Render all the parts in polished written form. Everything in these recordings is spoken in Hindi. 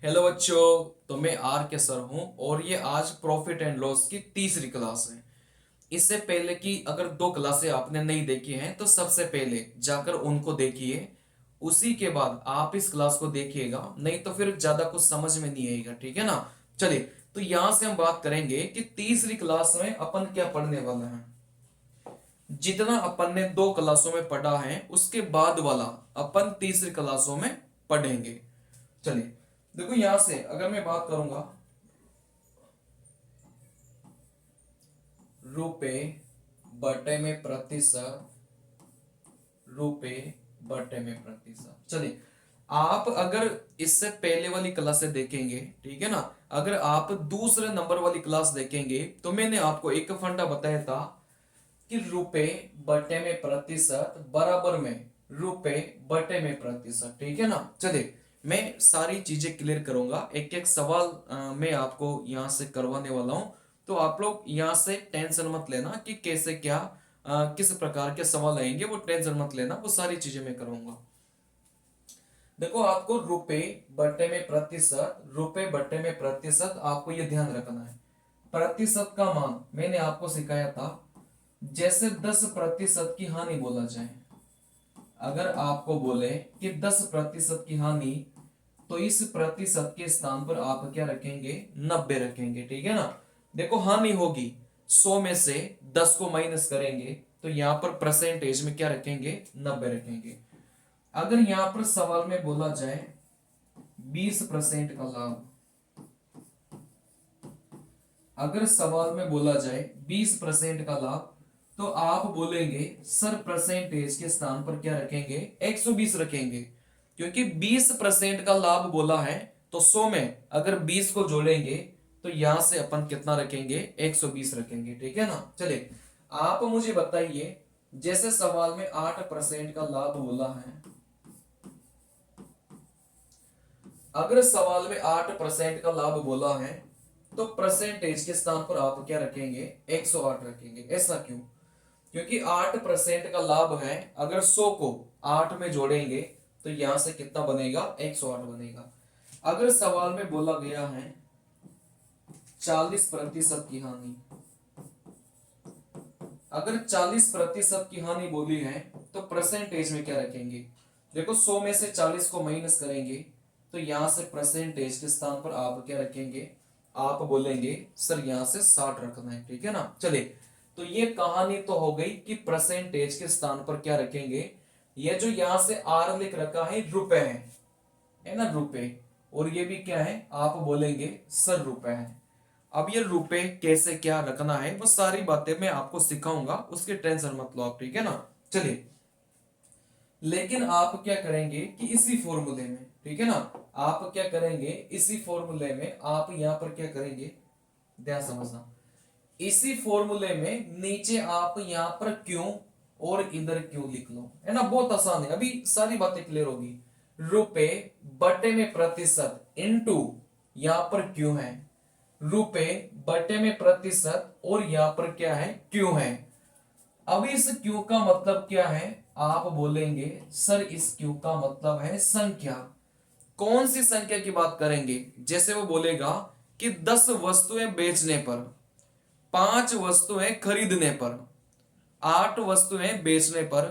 हेलो बच्चों। तो मैं आर के सर हूं और ये आज प्रॉफिट एंड लॉस की तीसरी क्लास है। इससे पहले की अगर दो क्लासें आपने नहीं देखी हैं तो सबसे पहले जाकर उनको देखिए। उसी के बाद आप इस क्लास को देखिएगा, नहीं तो फिर ज्यादा कुछ समझ में नहीं आएगा। ठीक है ना। चलिए, तो यहां से हम बात करेंगे कि तीसरी क्लास में अपन क्या पढ़ने वाला है। जितना अपन ने दो क्लासों में पढ़ा है उसके बाद वाला अपन तीसरी क्लासों में पढ़ेंगे। चलिए, देखो यहां से अगर मैं बात करूंगा, रुपए बटे में प्रतिशत, रुपए बटे में प्रतिशत। चलिए, आप अगर इससे पहले वाली क्लास से देखेंगे, ठीक है ना, अगर आप दूसरे नंबर वाली क्लास देखेंगे तो मैंने आपको एक फंडा बताया था कि रुपए बटे में प्रतिशत बराबर में रुपए बटे में प्रतिशत। ठीक है ना। चलिए, मैं सारी चीजें क्लियर करूंगा, एक एक सवाल मैं आपको यहां से करवाने वाला हूं। तो आप लोग यहां से टेंशन मत लेना कि कैसे क्या किस प्रकार के सवाल आएंगे, वो टेंशन मत लेना, वो सारी चीजें मैं करूंगा। देखो, आपको रुपए बटे में प्रतिशत, रुपए बटे में प्रतिशत आपको ये ध्यान रखना है। प्रतिशत का मान मैंने आपको सिखाया था, जैसे 10% की हानि बोला जाए, अगर आपको बोले कि 10% की हानि, तो इस प्रतिशत के स्थान पर आप क्या रखेंगे, 90 रखेंगे। ठीक है ना। देखो, हानि होगी, 100 में से 10 को माइनस करेंगे तो यहां पर परसेंटेज में क्या रखेंगे, 90 रखेंगे। अगर यहां पर सवाल में बोला जाए 20% का लाभ, अगर सवाल में बोला जाए 20% का लाभ, तो आप बोलेंगे सर परसेंटेज के स्थान पर क्या रखेंगे, 120 रखेंगे। क्योंकि 20% का लाभ बोला है, तो 100 में अगर 20 को जोड़ेंगे तो यहां से अपन कितना रखेंगे, 120 रखेंगे। ठीक है ना। चलिए, आप मुझे बताइए, जैसे सवाल में 8% का लाभ बोला है, अगर सवाल में 8% का लाभ बोला है तो परसेंटेज के स्थान पर आप क्या रखेंगे, 108 रखेंगे। ऐसा क्यों? क्योंकि 8% का लाभ है, अगर 100 को 8 में जोड़ेंगे तो यहां से कितना बनेगा, 108 बनेगा। अगर सवाल में बोला गया है 40% की हानि, अगर 40% की हानि बोली है तो परसेंटेज में क्या रखेंगे। देखो, 100 में से 40 को माइनस करेंगे तो यहां से परसेंटेज के स्थान पर आप क्या रखेंगे, आप बोलेंगे सर यहां से 60 रखना है। ठीक है ना। चलिए, तो ये कहानी तो हो गई कि परसेंटेज के स्थान पर क्या रखेंगे। ये जो यहां से आर लिख रखा है रुपए है ना, रुपए, और ये भी क्या है, आप बोलेंगे सर रुपए है। अब ये रुपए कैसे क्या रखना है वो सारी बातें मैं आपको सिखाऊंगा, उसकी टेंशन मत लो आप। ठीक है ना। चलिए, लेकिन आप क्या करेंगे कि इसी फॉर्मूले में, ठीक है ना, आप क्या करेंगे, इसी फॉर्मूले में आप यहां पर क्या करेंगे, ध्यान समझना, इसी फॉर्मूले में नीचे आप यहां पर क्यों और इधर क्यों लिख लो, है ना। बहुत आसान है, अभी सारी बातें क्लियर होगी। रुपए बटे में प्रतिशत इनटू यहां पर क्यों है, रुपए बटे में प्रतिशत और यहां पर क्या है, क्यों है। अब इस क्यू का मतलब क्या है, आप बोलेंगे सर इस क्यू का मतलब है संख्या। कौन सी संख्या की बात करेंगे, जैसे वो बोलेगा कि 10 वस्तुएं बेचने पर, 5 वस्तुएं खरीदने पर, 8 वस्तुएं बेचने पर,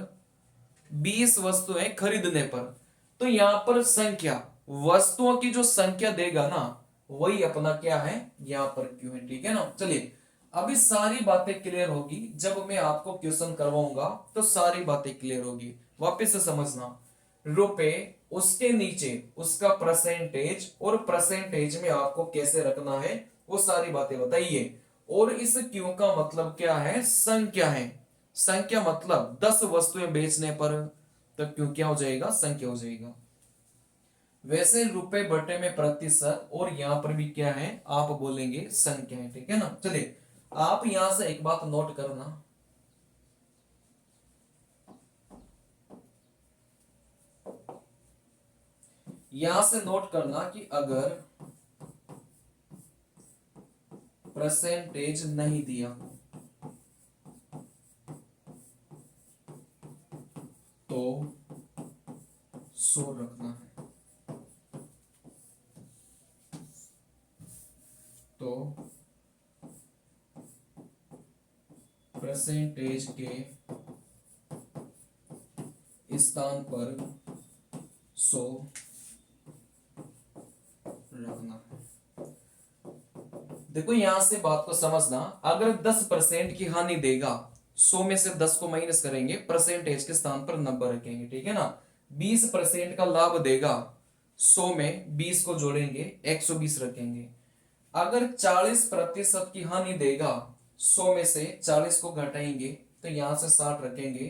20 वस्तुएं खरीदने पर, तो यहां पर संख्या, वस्तुओं की जो संख्या देगा ना, वही अपना क्या है, यहां पर क्यों है। ठीक है ना। चलिए, अभी सारी बातें क्लियर होगी, जब मैं आपको क्वेश्चन करवाऊंगा तो सारी बातें क्लियर होगी। वापस से समझना, रुपए, उसके नीचे उसका परसेंटेज, और परसेंटेज में आपको कैसे रखना है वो सारी बातें बताइए। और इस क्यों का मतलब क्या है, संख्या है। संख्या मतलब 10 वस्तुएं बेचने पर, तो क्यों क्या हो जाएगा, संख्या हो जाएगा। वैसे रुपए बटे में प्रतिशत और यहां पर भी क्या है, आप बोलेंगे संख्या है। ठीक है ना। चलिए, आप यहां से एक बात नोट करना, यहां से नोट करना कि अगर परसेंटेज नहीं दिया हो तो 100 रखना है। परसेंटेज के स्थान पर 100 रखना है। देखो यहां से बात को समझना, अगर 10% की हानि देगा, 100 में से 10 को माइनस करेंगे, परसेंटेज के स्थान पर 90 रखेंगे, ठीक है ना। 20% का लाभ देगा, 100 में 20 को जोड़ेंगे, 120 रखेंगे। अगर 40% की हानि देगा, 100 में से 40 को घटाएंगे तो यहां से 60 रखेंगे।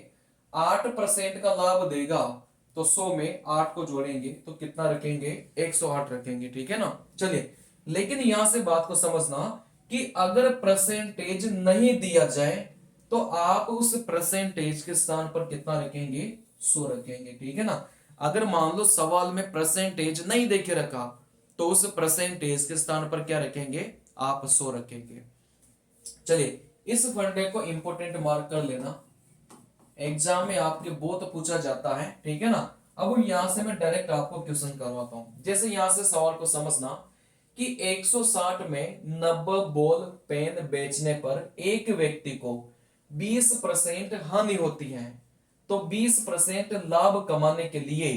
8% का लाभ देगा तो 100 में 8 को जोड़ेंगे तो कितना रखेंगे, 108 रखेंगे, ठीक है ना। चलिए, लेकिन यहां से बात को समझना कि अगर परसेंटेज नहीं दिया जाए तो आप उस परसेंटेज के स्थान पर कितना रखेंगे, 100 रखेंगे, ठीक है ना। अगर मान लो सवाल में परसेंटेज नहीं देके रखा तो उस परसेंटेज के स्थान पर क्या रखेंगे, आप 100 रखेंगे। चलिए, इस फंडे को इंपोर्टेंट मार्क कर लेना, एग्जाम में आपके बहुत पूछा जाता है, ठीक है ना। अब यहां से मैं डायरेक्ट आपको क्वेश्चन करवाता हूं। जैसे यहां से सवाल को समझना कि 160 में 90 बॉल पेन बेचने पर एक व्यक्ति को 20% हानि होती है, तो 20% लाभ कमाने के लिए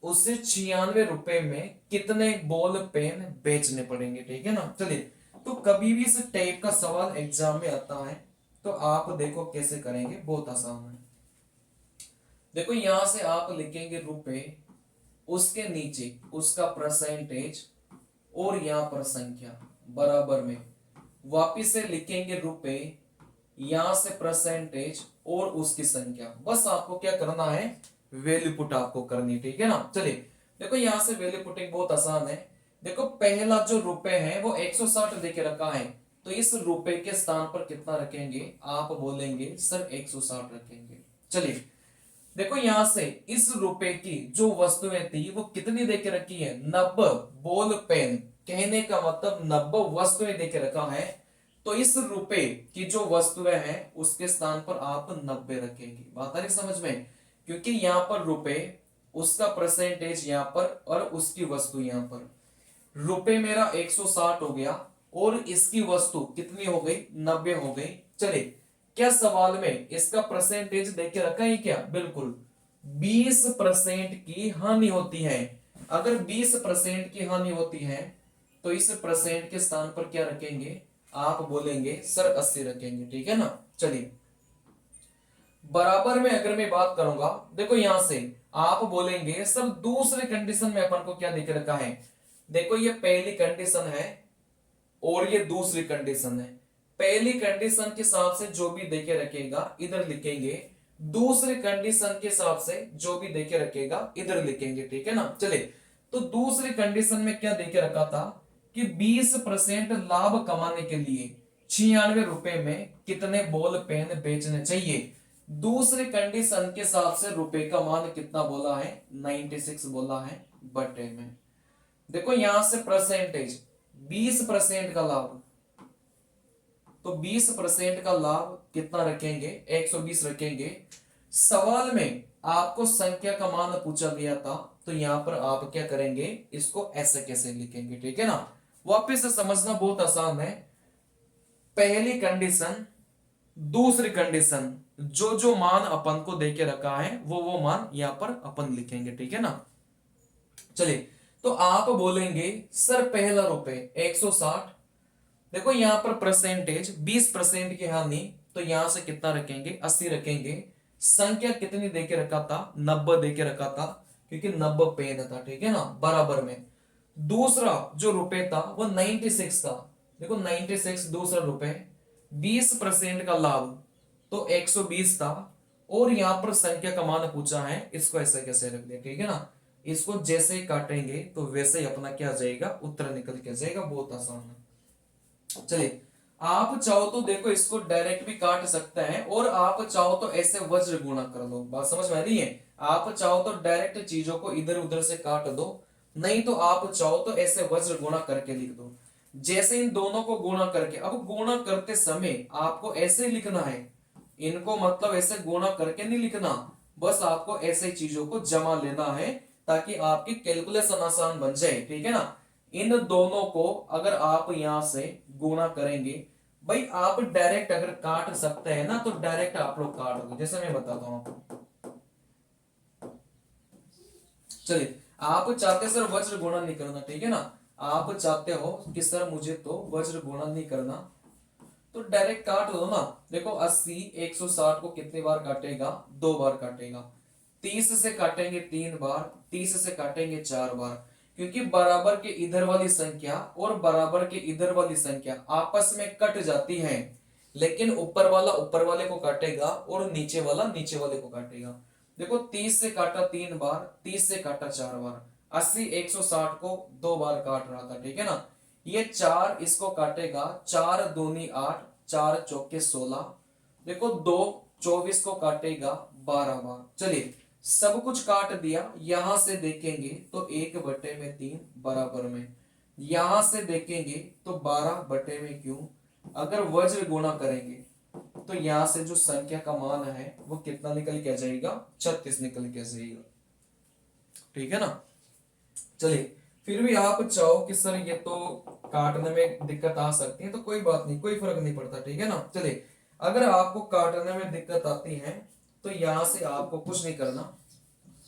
उसे 96 रुपए में कितने बॉल पेन बेचने पड़ेंगे, ठीक है ना। चलिए, तो कभी भी इस टाइप का सवाल एग्जाम में आता है तो आप देखो कैसे करेंगे, बहुत आसान है। देखो यहां से आप लिखेंगे रुपए, उसके नीचे उसका परसेंटेज और यहां पर संख्या बराबर में, वापिस से लिखेंगे रुपए, यहां से परसेंटेज और उसकी संख्या। बस आपको क्या करना है, वैल्यू पुट आपको करनी, ठीक है ना। चलिए, देखो यहां से वैल्यू पुटिंग बहुत आसान है। देखो पहला जो रुपए है वो 160 देके रखा है, तो इस रुपए के स्थान पर कितना रखेंगे, आप बोलेंगे सर 160 रखेंगे। चलिए, देखो यहां से इस रुपए की जो वस्तुएं थी वो कितनी देके रखी है, 90 बॉल पेन, कहने का मतलब 90 वस्तुएं देके रखा है, तो इस रुपए की जो वस्तुएं हैं उसके स्थान पर आप 90 रखेंगे। बात आ रही समझ में, क्योंकि यहां पर रुपए, उसका परसेंटेज यहां पर और उसकी वस्तु यहां पर। रुपए मेरा 160 हो गया और इसकी वस्तु कितनी हो गई, 90 हो गई। चले, क्या सवाल में इसका परसेंटेज देके रखा है क्या, बिल्कुल 20% की हानि होती है। अगर 20% की हानि होती है तो इस परसेंट के स्थान पर क्या रखेंगे, आप बोलेंगे सर 80 रखेंगे, ठीक है ना। चलिए, बराबर में अगर मैं बात करूंगा, देखो यहां से आप बोलेंगे सर दूसरे कंडीशन में अपन को क्या देके रखा है। देखो ये पहली कंडीशन है और ये दूसरी कंडीशन है। पहली कंडीशन के हिसाब से जो भी देके रखेगा इधर लिखेंगे, दूसरी कंडीशन के हिसाब से जो भी देके रखेगा इधर लिखेंगे, ठीक है ना। चले, तो दूसरी कंडीशन में क्या देके रखा था कि 20% लाभ कमाने के लिए 96 रुपए में कितने बॉल पेन बेचने चाहिए। दूसरे कंडीशन के हिसाब से रुपए का मान कितना बोला है, 96 बोला है बटे में। देखो यहां से परसेंटेज 20% का लाभ, तो 20% का लाभ कितना रखेंगे, 120 रखेंगे। सवाल में आपको संख्या का मान पूछा गया था, तो यहां पर आप क्या करेंगे, इसको ऐसे कैसे लिखेंगे, ठीक है ना। वापस से समझना बहुत आसान है। पहली कंडीशन, दूसरी कंडीशन, जो जो मान अपन को देके रखा है वो मान यहां पर अपन लिखेंगे, ठीक है ना। चलिए, तो आप बोलेंगे सर पहला रुपए 160, देखो यहां पर परसेंटेज 20% की हानि, तो यहां से कितना रखेंगे, 80 रखेंगे। संख्या कितनी देके रखा था, 90 देके रखा था, क्योंकि 90 पेन था, ठीक है ना, बराबर में। दूसरा जो रुपए था वो 96 था, देखो 96 दूसरा रुपए, 20% का लाभ तो 120 था, और यहां पर संख्या का मान पूछा है, इसको ऐसे कैसे रख दिया, ठीक है ना। इसको जैसे ही काटेंगे तो वैसे ही अपना क्या आ जाएगा, उत्तर निकल के जाएगा, बहुत आसान है। चलिए, आप चाहो तो देखो इसको डायरेक्ट भी काट सकते हैं, और आप चाहो तो ऐसे वज्र गुणा कर लो, बात समझ में आ रही है। आप चाहो तो डायरेक्ट चीजों को इधर उधर से काट दो, नहीं तो आप चाहो तो ऐसे वज्र गुणा करके लिख दो। जैसे इन दोनों को गुणा करके, अब गुणा करते समय आपको ऐसे लिखना है, इनको मतलब ऐसे गुणा करके नहीं लिखना, बस आपको ऐसे चीजों को जमा लेना है ताकि आपकी कैलकुलेशन आसान बन जाए, ठीक है ना। इन दोनों को अगर आप यहां से गुणा करेंगे, भाई आप डायरेक्ट अगर काट सकते हैं ना तो डायरेक्ट आप लोग काट दो, जैसे मैं बताता हूं आपको। चलिए, आप चाहते सर वज्र गुणन नहीं करना, ठीक है ना, आप चाहते हो कि सर मुझे तो वज्र गुणन नहीं करना, तो डायरेक्ट काट दो ना। देखो 80 160 को कितनी बार काटेगा, 2 बार काटेगा। 30 से काटेंगे 3 बार, 30 से काटेंगे 4 बार, क्योंकि बराबर के इधर वाली संख्या और बराबर के इधर वाली संख्या आपस में कट जाती हैं, लेकिन ऊपर वाला ऊपर वाले को काटेगा और नीचे वाला नीचे वाले को काटेगा। देखो 30 से काटा 3 बार, 30 से काटा 4 बार, 80 160 को 2 बार काट रहा था, ठीक है ना। ये 4 इसको काटेगा, 4 दूनी 8, 4 चौके 16। देखो 2 24 को काटेगा 12 बार। चलिए सब कुछ काट दिया, यहां से देखेंगे तो 1/3 बराबर में, यहां से देखेंगे तो 12/में क्यों। अगर वज्र गुणा करेंगे तो यहां से जो संख्या का मान है वो कितना निकल के आ जाएगा, 36 निकल के आ जाएगा, ठीक है ना। चलिए, फिर भी आप चाहो कि सर ये तो काटने में दिक्कत आ सकती है, तो कोई बात नहीं, कोई फर्क नहीं पड़ता, ठीक है ना। चलिए, अगर आपको काटने में दिक्कत आती है तो यहां से आपको कुछ नहीं करना,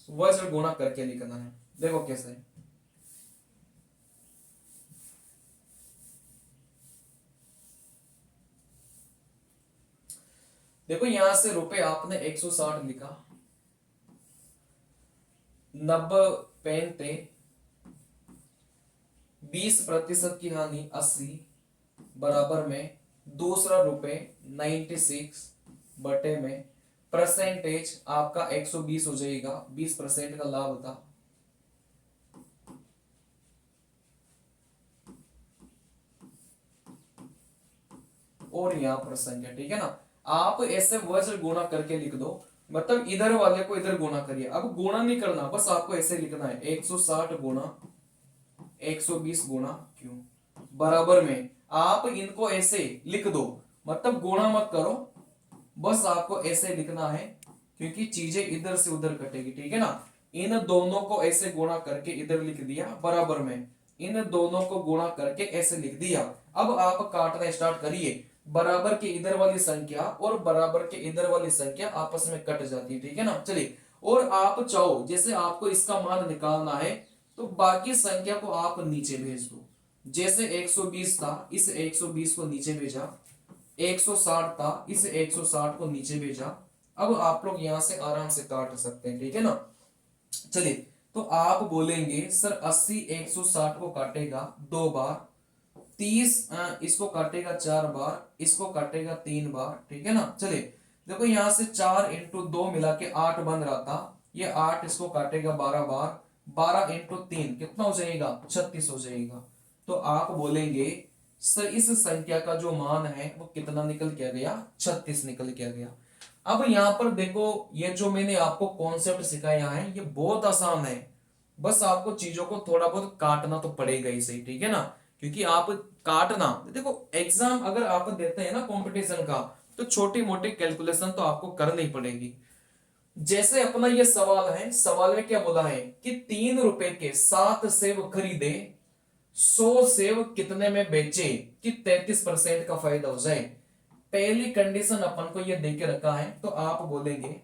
वज्र गुणा करके लिखना है। देखो कैसे, देखो यहां से रुपए आपने 160 लिखा, 90 पेन थे, 20% की हानि 80 बराबर में, दूसरा रुपए 96/में, परसेंटेज आपका 120 हो जाएगा, 20% का लाभ था। और यहां पर संख्या, ठीक है ना। आप ऐसे वज्र गुणा करके लिख दो, मतलब इधर वाले को इधर गुणा करिए, अब गुणा नहीं करना, बस आपको ऐसे लिखना है 160 गुणा 120 गुणा क्यों, बराबर में। आप इनको ऐसे लिख दो, मतलब गुणा मत करो, बस आपको ऐसे लिखना है, क्योंकि चीजें इधर से उधर कटेगी, ठीक है ना। इन दोनों को ऐसे गुणा करके इधर लिख दिया बराबर में, इन दोनों को गुणा करके ऐसे लिख दिया। अब आप काटना स्टार्ट करिए, बराबर के इधर वाली संख्या और बराबर के इधर वाली संख्या आपस में कट जाती है, ठीक है ना। चलिए, और आप चाहो जैसे आपको इसका मान निकालना है तो बाकी संख्या को आप नीचे भेज दो, जैसे 120 था, इस 120 को नीचे भेजा, 160 था, इस 160 को नीचे भेजा। अब आप लोग यहां से आराम से काट सकते हैं, ठीक है ना। चलिए, तो आप बोलेंगे सर 80 160 को काटेगा 2 बार, 30 इसको काटेगा 4 बार, इसको काटेगा 3 बार, ठीक है ना। चलिए, देखो यहां से 4 × 2 मिला के 8 बन रहा था, ये 8 इसको काटेगा 12 बार, 12 × 3 कितना हो जाएगा, 36 हो जाएगा। तो आप बोलेंगे सर इस संख्या का जो मान है वो कितना निकल के आ गया, 36 निकल के आ गया। अब यहां पर देखो, ये जो मैंने आपको कॉन्सेप्ट सिखाया है ये बहुत आसान है, बस आपको चीजों को थोड़ा बहुत काटना तो पड़ेगा ही सही, ठीक है ना। क्योंकि आप काटना, देखो एग्जाम अगर आप देते हैं ना कंपटीशन का, तो छोटी मोटी कैलकुलेशन तो आपको करनी ही पड़ेगी। जैसे अपना ये सवाल है, सवाल में क्या बोला है कि 3 रुपए के 7 सेब खरीदे, 100 सेब कितने में बेचे कि 33% का फायदा हो जाए। पहली कंडीशन अपन को ये देके रखा है, तो आप बोलेंगे,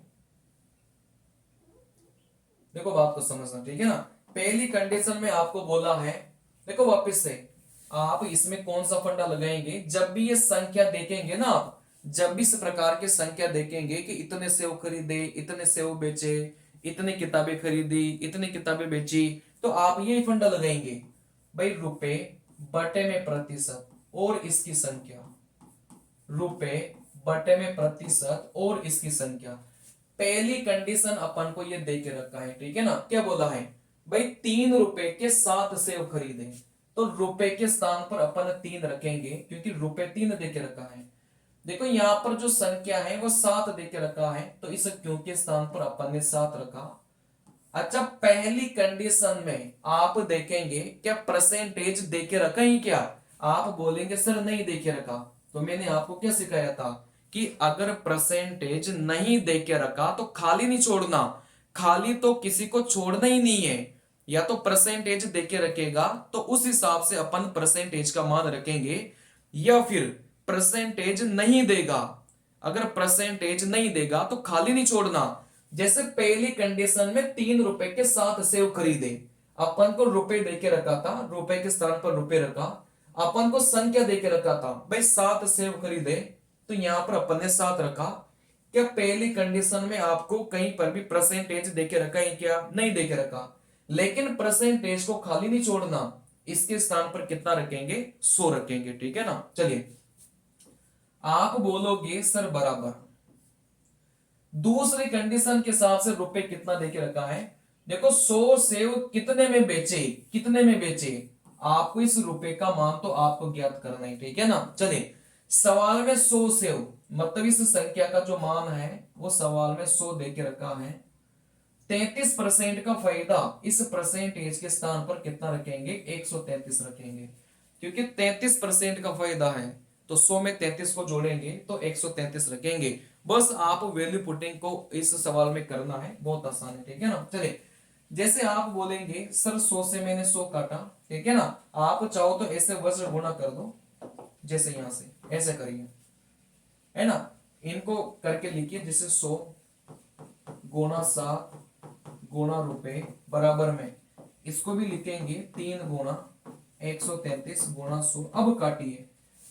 देखो बात को समझना, ठीक है ना। पहली कंडीशन में आपको बोला है, देखो वापस से आप इसमें कौन सा फंडा लगाएंगे, जब भी ये संख्या देखेंगे ना आप, जब भी इस प्रकार की संख्या देखेंगे कि इतने सेव खरीदे, इतने सेव बेचे, इतनी किताबें खरीदी, इतनी किताबें बेची, तो आप यही फंडा लगाएंगे, भाई रुपए बटे में प्रतिशत और इसकी संख्या, रुपए बटे में प्रतिशत और इसकी संख्या। पहली कंडीशन अपन को ये दे के रखा है, ठीक है ना। क्या बोला है भाई, 3 रुपए के 7 सेव खरीदे, तो रुपए के स्थान पर अपन 3 रखेंगे, क्योंकि रुपए 3 दे के रखा है। देखो यहां पर जो संख्या है वो 7 दे के रखा है, तो इस क्यों के स्थान पर अपन ने 7 रखा। अच्छा, पहली कंडीशन में आप देखेंगे क्या परसेंटेज दे के रखा ही क्या, आप बोलेंगे सर नहीं दे के रखा। तो मैंने आपको क्या सिखाया था कि अगर परसेंटेज नहीं दे के रखा तो खाली नहीं छोड़ना, खाली तो किसी को छोड़ना ही नहीं है, या तो परसेंटेज दे के रखेगा तो उस हिसाब से अपन परसेंटेज का मान रखेंगे, या फिर परसेंटेज नहीं देगा, अगर परसेंटेज नहीं देगा तो खाली नहीं छोड़ना। जैसे पहली कंडीशन में 3 रुपए के 7 सेव खरीदे, अपन को रुपए देके रखा था, रुपए के स्थान पर रुपए रखा, अपन को संख्या देके रखा था भाई 7 सेव खरीदे, तो यहां पर अपन ने 7 रखा। क्या पहली कंडीशन में आपको कहीं पर भी परसेंटेज देके रखा है क्या? नहीं देके रखा, लेकिन परसेंटेज को खाली नहीं छोड़ना, इसके स्थान पर कितना रखेंगे? 100 रखेंगे, ठीक है ना। चलिए आप बोलोगे सर बराबर, दूसरी कंडीशन के हिसाब से रुपए कितना देके रखा है, देखो 100 सेव कितने में बेचे, कितने में बेचे, आपको इस रुपए का मान तो आपको ज्ञात करना है, ठीक है ना। चलिए सवाल में 100 सेव मतलब इस संख्या का जो मान है वो सवाल में 100 देके रखा है। 33% का फायदा, इस परसेंटेज के स्थान पर कितना रखेंगे? 133 रखेंगे, क्योंकि 33% का फायदा है तो 100 में 33 को जोड़ेंगे तो 133 रखेंगे। बस आप वैल्यू पुटिंग को इस सवाल में करना है, बहुत आसान है, ठीक है ना। चलिए जैसे आप बोलेंगे सर 100 से मैंने 100 काटा, ठीक है ना, आप चाहो तो ऐसे वज्र गुणा कर दो, जैसे यहां से ऐसे करिए, है ना, इनको करके लिखिए, जैसे 100 गुणा 7 गुणा रुपए बराबर में इसको भी लिखेंगे 3 गुणा 133 गुणा 100। अब काटिए,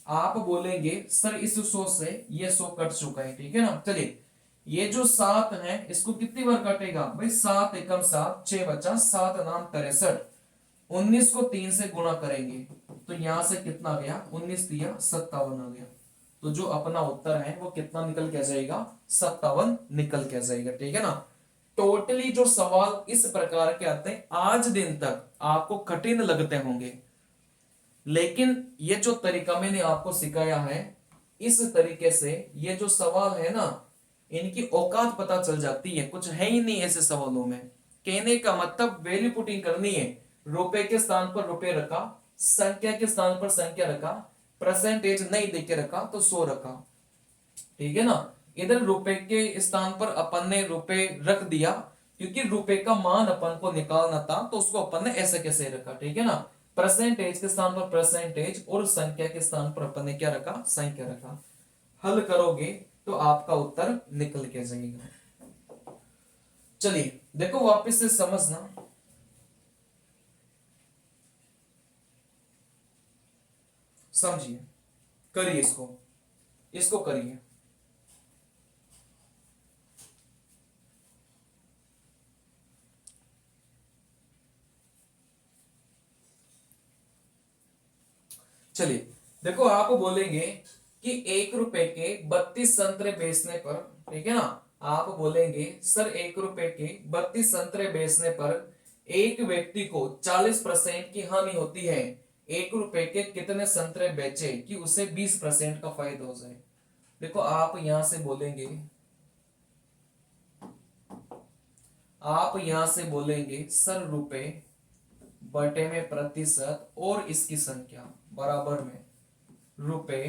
आप बोलेंगे सर इस 100 से ये 100 कट चुका है, ठीक है ना। चलिए ये जो 7 है इसको कितनी बार काटेगा भाई? 7 एकम 7, 6 बचा, 7 नाम 63, 19 को 3 से गुणा करेंगे तो यहां से कितना गया? 19 दिया 57 आ गया। तो जो अपना उत्तर है वो कितना निकल के आ जाएगा? 57 निकल के आ जाएगा, ठीक है ना। टोटली जो सवाल इस प्रकार के आते हैं आज दिन तक आपको कठिन लगते होंगे, लेकिन ये जो तरीका मैंने आपको सिखाया है, इस तरीके से ये जो सवाल है ना, इनकी औकात पता चल जाती है, कुछ है ही नहीं ऐसे सवालों में। कहने का मतलब वैल्यू पुटिंग करनी है, रुपए के स्थान पर रुपए रखा, संख्या के स्थान पर संख्या रखा, परसेंटेज नहीं देके रखा तो 100 रखा, ठीक है ना। इधर रुपए के स्थान पर अपन ने रुपए रख दिया, क्योंकि रुपए का मान अपन को निकालना था तो उसको अपन ने ऐसे कैसे रखा, ठीक है ना। परसेंटेज के स्थान पर परसेंटेज और संख्या के स्थान पर अपन ने क्या रखा? संख्या रखा। हल करोगे तो आपका उत्तर निकल के जाएगा। चलिए देखो वापस से समझना, समझिए, करिए इसको, इसको करिए। चलिए देखो आप बोलेंगे कि 1 रुपए के 32 संतरे बेचने पर, ठीक है ना, आप बोलेंगे सर 1 रुपए के 32 संतरे बेचने पर एक व्यक्ति को 40% की हानि होती है, 1 रुपए के कितने संतरे बेचे कि उसे 20% का फायदा हो जाए। देखो आप यहां से बोलेंगे, आप यहां से बोलेंगे सर रुपए बटे में प्रतिशत और इसकी संख्या बराबर में रुपए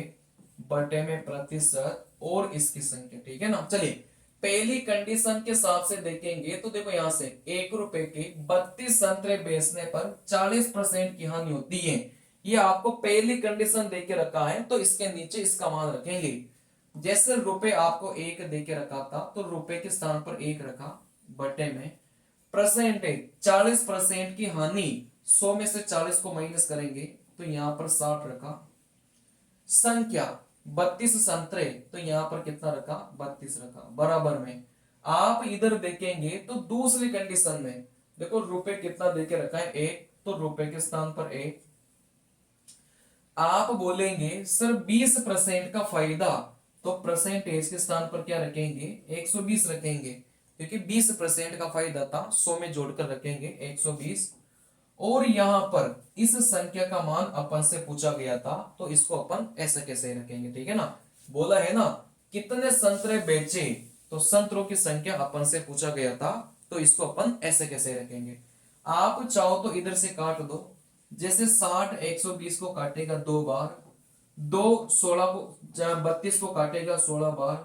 बटे में प्रतिशत और इसकी संख्या, ठीक है ना। चलिए पहली कंडीशन के हिसाब से देखेंगे तो देखो यहां से 1 रुपए के 32 संतरे बेचने पर 40% की हानि होती है, ये आपको पहली कंडीशन देके रखा है तो इसके नीचे इसका मान रखेंगे। जैसे रुपए आपको 1 देके रखा था तो रुपए के स्थान पर 1 रखा, बटे में परसेंटेज 40% की हानि, 100 में से 40 को माइनस करेंगे तो यहां पर 60 रखा, संख्या 32 संतरे तो यहां पर कितना रखा? 32 रखा, बराबर में आप इधर देखेंगे तो दूसरी कंडीशन में देखो रुपए कितना देके रखा है? 1, तो रुपए के स्थान पर 1। आप बोलेंगे सर 20% का फायदा, तो परसेंटेज के स्थान पर क्या रखेंगे? 120 रखेंगे, क्योंकि 20% का फायदा था, 100 में जोड़कर रखेंगे 120। और यहां पर इस संख्या का मान अपन से पूछा गया था तो इसको अपन ऐसे कैसे रखेंगे, ठीक है ना। बोला है ना कितने संतरे बेचे, तो संतरों की संख्या अपन से पूछा गया था तो इसको अपन ऐसे कैसे रखेंगे। आप चाहो तो इधर से काट दो, जैसे 60 120 को काटेगा 2 बार, 2 16 को 32 को काटेगा 16 बार,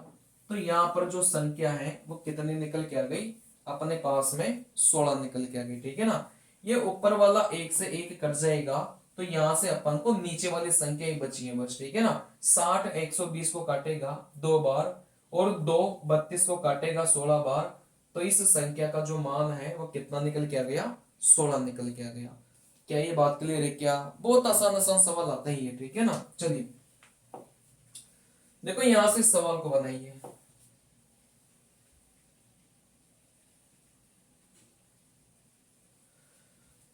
तो यहां पर जो संख्या है वो कितनी निकल के आ गई? अपने पास में 16 निकल के आ गई, ठीक है ना। ये ऊपर वाला 1 से 1 कट जाएगा तो यहां से अपन को नीचे वाली संख्या ही बची है बस, ठीक है ना। 60 120 को काटेगा 2 बार, और 2 32 को काटेगा 16 बार। तो इस संख्या का जो मान है वो कितना निकल के आ गया, 16 निकल के आ गया। क्या ये बात क्लियर है? क्या बहुत आसान आसान सवाल आता ही है, ठीक है ना। चलिए देखो यहां से इस सवाल को बनाइए।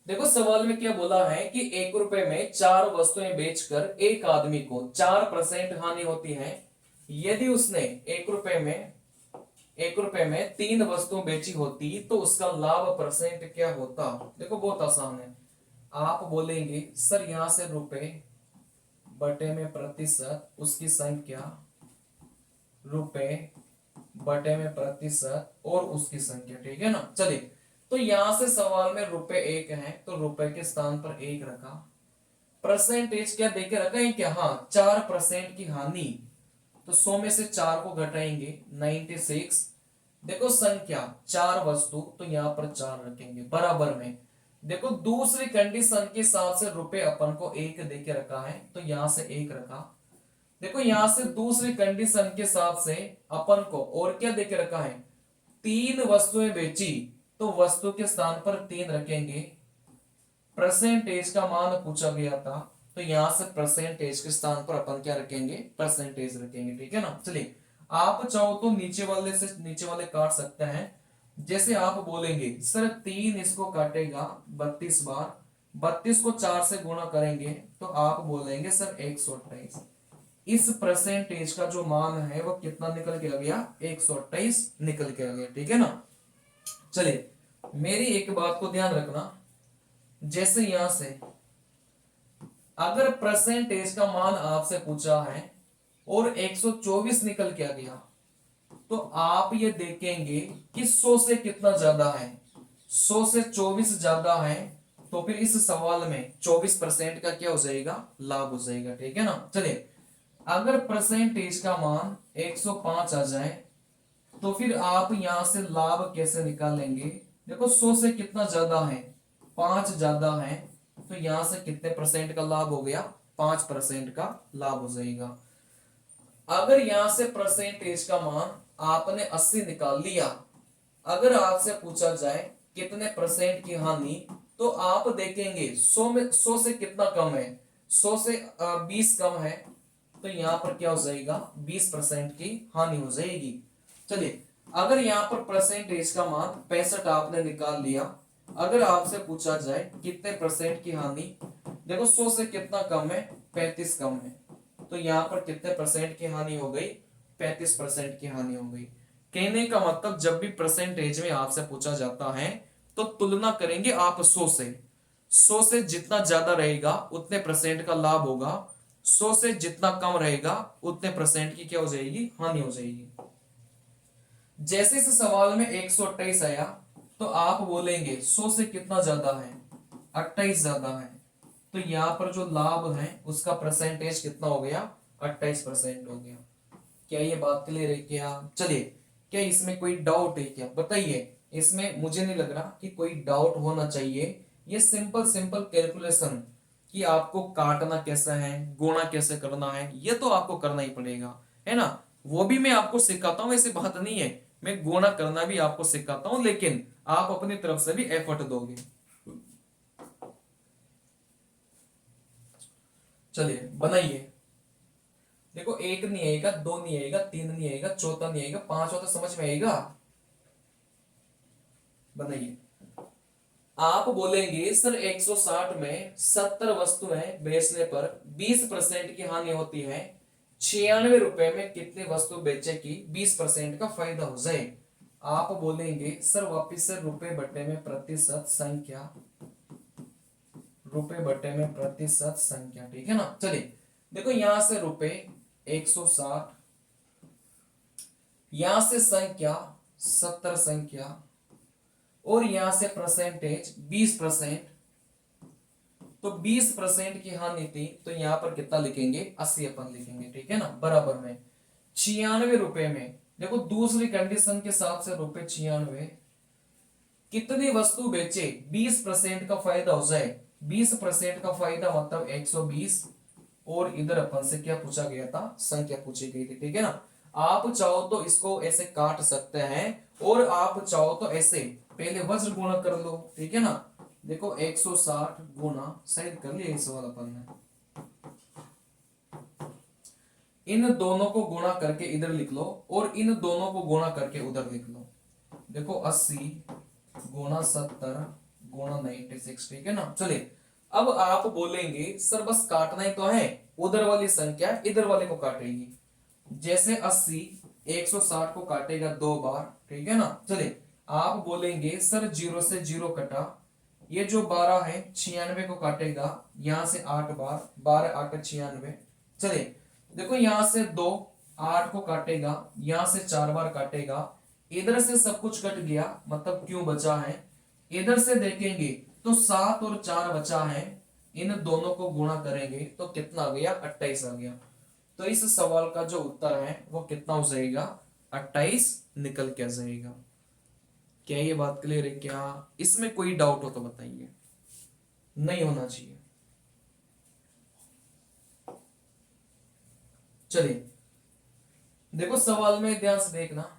देखो सवाल में क्या बोला है कि 1 रुपए में 4 वस्तुएं बेचकर एक आदमी को 4% हानि होती है। यदि उसने 1 रुपए में 3 वस्तुएं बेची होती तो उसका लाभ परसेंट क्या होता। देखो बहुत आसान है। आप बोलेंगे सर यहां से रुपए बटे में प्रतिशत, उसकी संख्या, रुपए बटे में प्रतिशत और उसकी संख्या, ठीक है ना। चलिए तो यहां से सवाल में रुपए 1 है तो रुपए के स्थान पर 1 रखा। परसेंटेज क्या देके रखा है क्या, हाँ 4% की हानि। तो 100 में से 4 को घटाएंगे 96। देखो संख्या 4 वस्तु, तो यहां पर 4 रखेंगे बराबर में। देखो दूसरी कंडीशन के साथ से रुपए अपन को 1 देके रखा है तो यहां से 1 रखा। देखो यहां से दूसरी कंडीशन के साथ से अपन को और क्या देके रखा है, 3 वस्तुएं बेची तो वस्तु के स्थान पर 3 रखेंगे। परसेंटेज का मान पूछा गया था तो यहां से परसेंटेज के स्थान पर अपन क्या रखेंगे, परसेंटेज रखेंगे, ठीक है ना। चलिए आप चाहो तो नीचे वाले से नीचे वाले काट सकते हैं। जैसे आप बोलेंगे सर 3 इसको काटेगा 32 बार, 32 को 4 से गुणा करेंगे तो आप बोलेंगे सर 128। इस परसेंटेज का जो मान है वो कितना निकल के आ गया, 128 निकल के आ गया, ठीक है ना। चलिए मेरी एक बात को ध्यान रखना, जैसे यहां से अगर परसेंटेज का मान आपसे पूछा है और 124 निकल के आ गया तो आप ये देखेंगे कि 100 से कितना ज्यादा है, 100 से 24 ज्यादा है। तो फिर इस सवाल में 24% का क्या हो जाएगा, लाभ हो जाएगा, ठीक है ना। चलिए अगर परसेंटेज का मान 105 आ जाए तो फिर आप यहां से लाभ कैसे निकालेंगे। देखो 100 से कितना ज्यादा है, 5 ज्यादा है, तो यहां से कितने परसेंट का लाभ हो गया, 5% का लाभ हो जाएगा। अगर यहां से परसेंटेज का मान आपने 80 निकाल लिया, अगर आपसे पूछा जाए कितने परसेंट की हानि, तो आप देखेंगे 100 से कितना कम है, 100 से 20 कम है, तो यहां पर क्या हो जाएगा, 20% की हानि हो जाएगी। चलिए अगर यहां पर परसेंटेज का मान 65 आपने निकाल लिया, अगर आपसे पूछा जाए कितने परसेंट की हानि, देखो 100 से कितना कम है, 35 कम है, तो यहां पर कितने परसेंट की हानि हो गई, 35% की हानि हो गई। कहने का मतलब जब भी परसेंटेज में आपसे पूछा जाता है तो तुलना करेंगे आप 100 से, 100 से जितना ज्यादा रहेगा उतने परसेंट का लाभ होगा, 100 से जितना कम रहेगा उतने परसेंट की क्या हो जाएगी, हानि हो जाएगी। जैसे इस सवाल में 128 आया तो आप बोलेंगे 100 से कितना ज्यादा है, 28 ज्यादा है, तो यहां पर जो लाभ है उसका परसेंटेज कितना हो गया, 28% हो गया। क्या ये बात क्लियर है? क्या चलिए क्या इसमें कोई डाउट है क्या, बताइए। इसमें मुझे नहीं लग रहा कि कोई डाउट होना चाहिए। ये सिंपल सिंपल कैलकुलेशन कि आपको काटना कैसा है, गुणा कैसे करना है, ये तो आपको करना ही पड़ेगा, है ना। वो भी मैं आपको सिखाता हूं, ऐसी बात नहीं है, मैं गुणा करना भी आपको सिखाता हूं, लेकिन आप अपनी तरफ से भी एफर्ट दोगे। चलिए बनाइए। देखो 1 नहीं आएगा, 2 नहीं आएगा, 3 नहीं आएगा, चौथा नहीं आएगा, 5वां तो समझ में आएगा। बताइए। आप बोलेंगे सर 160 में 70 वस्तुएं बेचने पर 20% की हानि होती है, 96 रुपए में कितनी वस्तु बेचे की 20% का फायदा हो जाए। आप बोलेंगे सर वापिस से रुपए बटे में प्रतिशत संख्या, रुपए बटे में प्रतिशत संख्या, ठीक है ना। चलिए देखो यहां से रुपए 160, यहां से संख्या 70 संख्या, और यहां से परसेंटेज 20%, तो 20% की हानि थी तो यहां पर कितना लिखेंगे, 80 अपन लिखेंगे, ठीक है ना, बराबर में 96 रुपए में। देखो दूसरी कंडीशन के हिसाब से रुपए 96, कितनी वस्तु बेचे 20% का फायदा हो जाए, 20% का फायदा मतलब 120, और इधर अपन से क्या पूछा गया था, संख्या पूछी गई थी, ठीक है ना। आप चाहो तो इसको ऐसे काट सकते हैं, और आप चाहो तो ऐसे पहले वज्र गुणा कर लो, ठीक है ना। देखो 160 गुना, शायद कर लिया इस सवाल अपन ने, इन दोनों को गुणा करके इधर लिख लो, और इन दोनों को गुणा करके उधर लिख लो। देखो 80 गुणा 70 गुणा 96, ठीक है ना। चलिए अब आप बोलेंगे सर बस काटना ही तो है, उधर वाली संख्या इधर वाले को काटेगी। जैसे 80 160 को काटेगा 2 बार, ठीक है ना। चलिए आप बोलेंगे सर 0 से 0 कटा, ये जो 12 है 96 को काटेगा यहां से 8 बार, 12 8 96। चलिए देखो यहां से 2 8 को काटेगा, यहां से 4 बार काटेगा, इधर से सब कुछ कट गया, मतलब क्यों बचा है। इधर से देखेंगे तो 7 और 4 बचा है, इन दोनों को गुणा करेंगे तो कितना आ गया, 28 आ गया। तो इस सवाल का जो उत्तर है वो कितना हो जाएगा, 28 निकल के आ जाएगा। क्या ये बात क्लियर है, क्या इसमें कोई डाउट हो तो बताइए, नहीं होना चाहिए। चलिए देखो सवाल में ध्यान से देखना,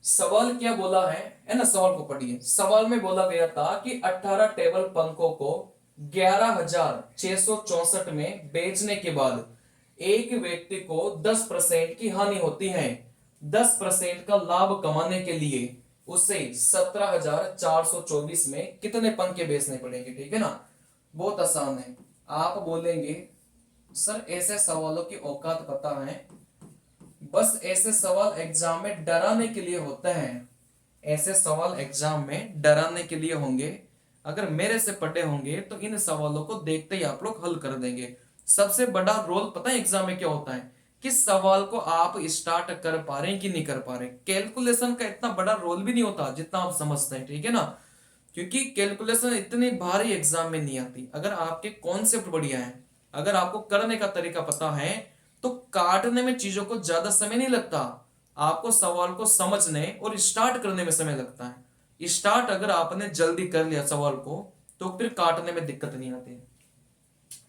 सवाल क्या बोला है ना, सवाल को पढ़िए। सवाल में बोला गया था कि 18 टेबल पंखों को 11,664 में बेचने के बाद एक व्यक्ति को 10% की हानि होती है। 10% का लाभ कमाने के लिए उसे 17,424 में कितने पंखे बेचने पड़ेंगे, ठीक है ना। बहुत आसान है। आप बोलेंगे सर ऐसे सवालों की औकात पता है, बस ऐसे सवाल एग्जाम में डराने के लिए होते हैं, ऐसे सवाल एग्जाम में डराने के लिए होंगे। अगर मेरे से पढ़े होंगे तो इन सवालों को देखते ही आप लोग हल कर देंगे। सबसे बड़ा रोल पता है एग्जाम में क्या होता है, कि सवाल को आप स्टार्ट कर पा रहे हैं कि नहीं कर पा रहे। कैलकुलेशन का इतना बड़ा रोल भी नहीं होता जितना आप समझते हैं, ठीक है ना। क्योंकि कैलकुलेशन इतनी भारी एग्जाम में नहीं आती। अगर आपके कॉन्सेप्ट बढ़िया है, अगर आपको करने का तरीका पता है, तो काटने में चीजों को ज्यादा समय नहीं लगता, आपको सवाल को समझने और स्टार्ट करने में समय लगता है। स्टार्ट अगर आपने जल्दी कर लिया सवाल को, तो फिर काटने में दिक्कत नहीं आती।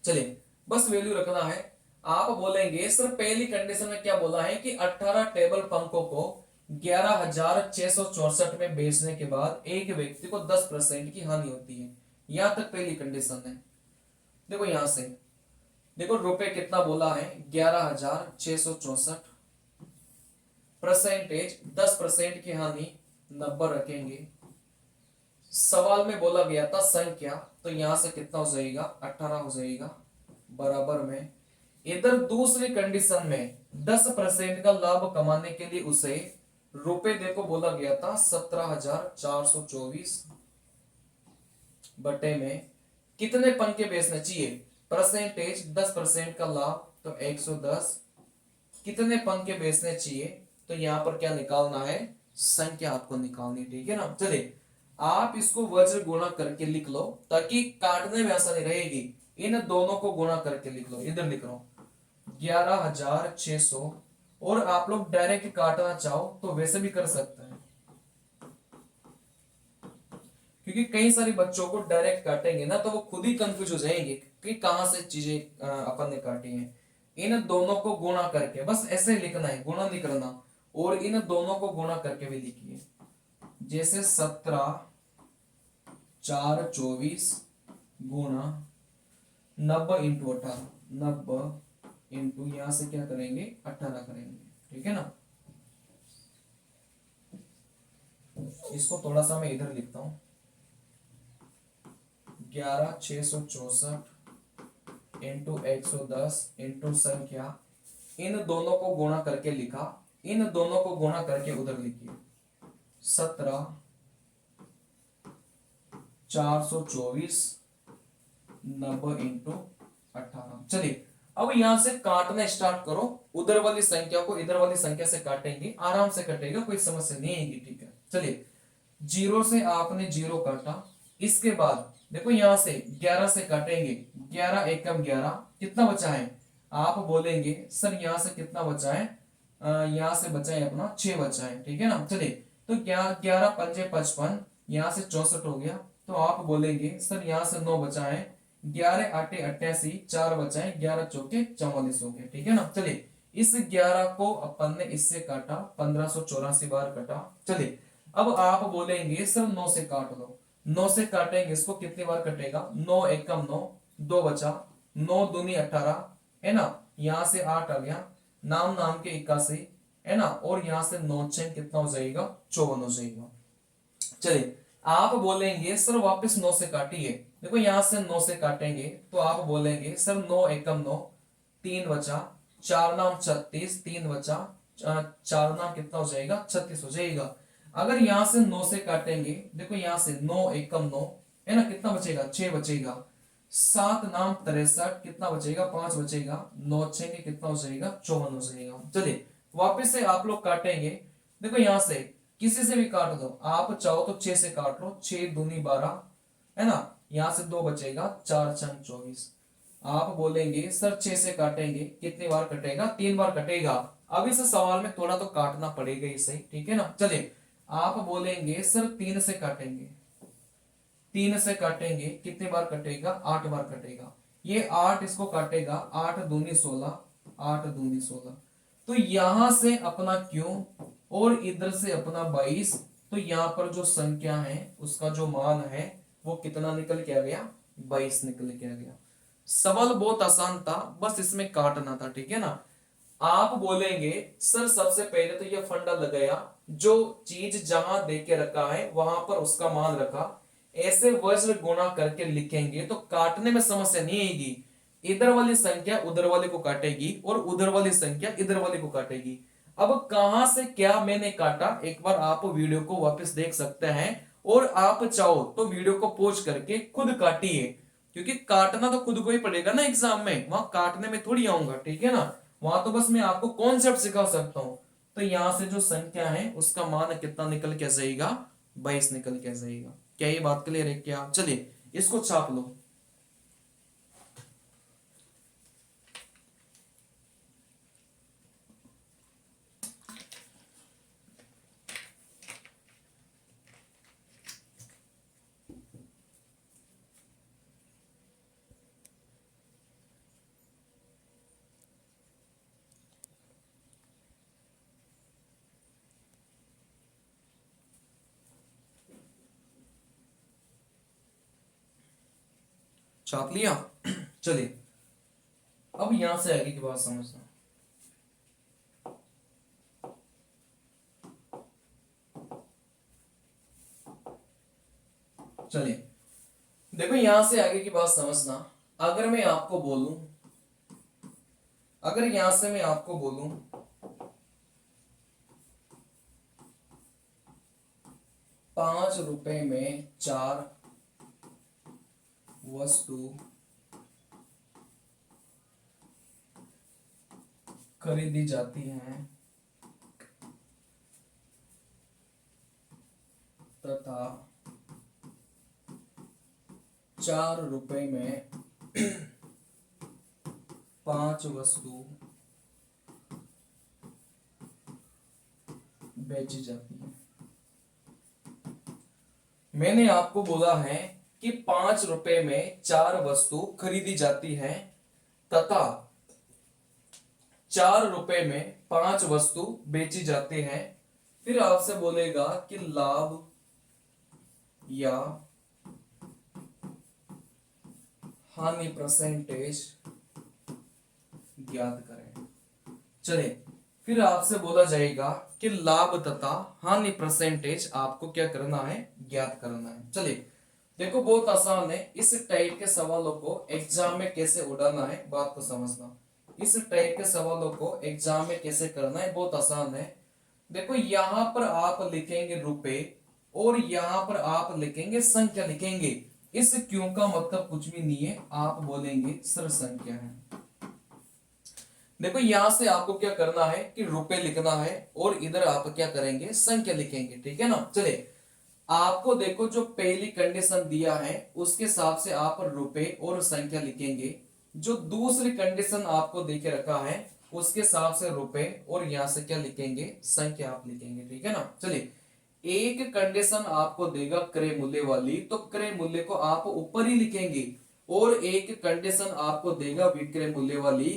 चलिए बस वैल्यू रखना है। आप बोलेंगे सर पहली कंडीशन में क्या बोला है कि 18 टेबल पंखों को 11,664 में बेचने के बाद एक व्यक्ति को 10% की हानि होती है। यहां तक पहली कंडीशन है। देखो यहां से देखो रुपए कितना बोला है, 11,664, परसेंटेज 10% की हानि 90 रखेंगे। सवाल में बोला गया था संख्या, तो यहां से कितना हो जाएगा, 18 हो जाएगा, बराबर में। इधर दूसरी कंडीशन में 10% का लाभ कमाने के लिए उसे रुपए देखो बोला गया था 17,424 बटे में कितने पंखे बेचने चाहिए, परसेंटेज 10% का लाभ तो 110, कितने पंखे बेचने चाहिए, तो यहां पर क्या निकालना है, संख्या आपको निकालनी, ठीक है ना। चलिए आप इसको वज्र गुणा करके लिख लो ताकि काटने में आसानी रहेगी। इन दोनों को गुणा करके लिख लो, इधर लिख लो 11,600, और आप लोग डायरेक्ट काटना चाहो तो वैसे भी कर सकते हैं, क्योंकि कई सारे बच्चों को डायरेक्ट काटेंगे ना तो वो खुद ही कंफ्यूज हो जाएंगे कि कहां से चीजें अपन ने काटी हैं। इन दोनों को गुणा करके बस ऐसे लिखना है, गुणा नहीं करना, और इन दोनों को गुणा करके भी लिखिए। जैसे 17,424 गुणा 90 इंटू 18, 90 इंटू यहां से क्या करेंगे, 18 करेंगे, ठीक है ना। इसको थोड़ा सा मैं इधर लिखता हूं, 11,664 इंटू 110 इंटू संख्या, इन दोनों को गुणा करके लिखा, इन दोनों को गुणा करके उधर लिखिए 17,424 90 इंटू 18। चलिए अब यहां से काटना स्टार्ट करो, उधर वाली संख्या को इधर वाली संख्या से काटेंगे, आराम से कटेगा, कोई समस्या नहीं आएगी, ठीक है। चलिए 0 से आपने 0 काटा, इसके बाद देखो यहां से 11 से काटेंगे, 11 एकम 11, कितना बचा है, आप बोलेंगे सर यहां से कितना बचा है, यहाँ से बचा है अपना 6 बचा है, ठीक है ना। चलिए, तो 11 पंजे 55, यहाँ से 64 हो गया। तो आप बोलेंगे सर यहाँ से 9 बचा है, 11 आठे 88, 4 बचा है, 11 चौके 44 हो गया, ठीक है ना। चलिए, इस 11 को अपन ने इससे काटा, 1584 बार कटा। चलिए, अब आप बोलेंगे सर 9 से काट लो। 9 से काटेंगे इसको, कितनी बार कटेगा, 9 एकम 9, 2 बचा, 9 दूनी 18 है ना, यहाँ से 8 आ गया, नाम नाम के 81 है ना, और यहाँ से 9 6 कितना हो जाएगा, 54 हो जाएगा। चलिए, आप बोलेंगे सर वापस 9 से काटिए। देखो यहाँ से 9 से काटेंगे तो आप बोलेंगे सर 9 एकम 9, 3 बचा, 4 नाम 36, 3 बचा, 4 नाम कितना हो जाएगा, 36 हो जाएगा। अगर यहाँ से 9 से काटेंगे, देखो यहाँ से 9 एकम 9 है ना, कितना बचेगा, 6 बचेगा, 7 नाम 63, कितना बचेगा, 5 बचेगा, 9 6 के कितना हो जाएगा, 54 हो जाएगा। चलिए, वापस से आप लोग काटेंगे। देखो यहाँ से किसी से भी काट दो, आप चाहो तो 6 से काट लो, 6 दूनी 12 है ना, यहाँ से 2 बचेगा, 4 छंग 24। आप बोलेंगे सर 6 से काटेंगे, कितनी बार कटेगा, 3 बार कटेगा। अब इस सवाल में थोड़ा तो काटना पड़ेगा ही सही, ठीक है ना। चलिए, आप बोलेंगे सर 3 से काटेंगे, 3 से काटेंगे, कितनी बार कटेगा, 8 बार कटेगा। ये 8 इसको काटेगा, 8 दूनी 16, 8 दूनी 16। तो यहां से अपना क्यों और इधर से अपना 22, तो यहाँ पर जो संख्या है उसका जो मान है वो कितना निकल के आ गया, 22 निकल के आ गया। सवाल बहुत आसान था, बस इसमें काटना था, ठीक है ना। आप बोलेंगे सर सबसे पहले तो ये फंडा लगाया, जो चीज जहां दे के रखा है वहां पर उसका मान रखा, ऐसे वज्र गुणा करके लिखेंगे तो काटने में समस्या नहीं आएगी। इधर वाली संख्या उधर वाले को काटेगी और उधर वाली संख्या इधर वाले को काटेगी। अब कहां से क्या मैंने काटा, एक बार आप वीडियो को वापस देख सकते हैं, और आप चाहो तो वीडियो को पॉज करके खुद काटिए, क्योंकि काटना तो खुद को ही पड़ेगा ना एग्जाम में, वहां काटने में थोड़ी आऊंगा, ठीक है ना। वहां तो बस मैं आपको कॉन्सेप्ट सिखा सकता हूं। तो यहां से जो संख्या है उसका मान कितना निकल के जाएगा, 22 निकल के जाएगा। क्या ये बात क्लियर है क्या। चलिए, इसको छाप लो। छाप लिया। चलिए, अब यहां से आगे की बात समझना। चलिए, देखो यहां से आगे की बात समझना। अगर मैं आपको बोलूं, अगर यहां से मैं आपको बोलूं 5 रुपए में 4 वस्तु खरीदी जाती हैं तथा 4 रुपए में 5 वस्तु बेची जाती है। मैंने आपको बोला है कि 5 रुपए में 4 वस्तु खरीदी जाती है तथा 4 रुपए में 5 वस्तु बेची जाती है। फिर आपसे बोलेगा कि लाभ या हानि परसेंटेज ज्ञात करें। चलिए, फिर आपसे बोला जाएगा कि लाभ तथा हानि परसेंटेज आपको क्या करना है, ज्ञात करना है। चलिए, देखो बहुत आसान है, इस टाइप के सवालों को एग्जाम में कैसे उड़ाना है बात को समझना। इस टाइप के सवालों को एग्जाम में कैसे करना है बहुत आसान है। देखो यहां पर आप लिखेंगे रुपए और यहां पर आप लिखेंगे संख्या लिखेंगे। इस क्यों का मतलब कुछ भी नहीं है, आप बोलेंगे सर संख्या है। देखो यहां से आपको क्या करना है कि रुपए लिखना है और इधर आप क्या करेंगे, संख्या लिखेंगे, ठीक है ना। चलिए, आपको देखो जो पहली कंडीशन दिया है उसके हिसाब से आप रुपए और संख्या लिखेंगे। जो दूसरी कंडीशन आपको देके रखा है उसके हिसाब से रुपए, और यहां से क्या लिखेंगे, संख्या आप लिखेंगे, ठीक है ना। चलिए, एक कंडीशन आपको देगा क्रय मूल्य वाली, तो क्रय मूल्य को आप ऊपर ही लिखेंगे, और एक कंडीशन आपको देगा विक्रय मूल्य वाली,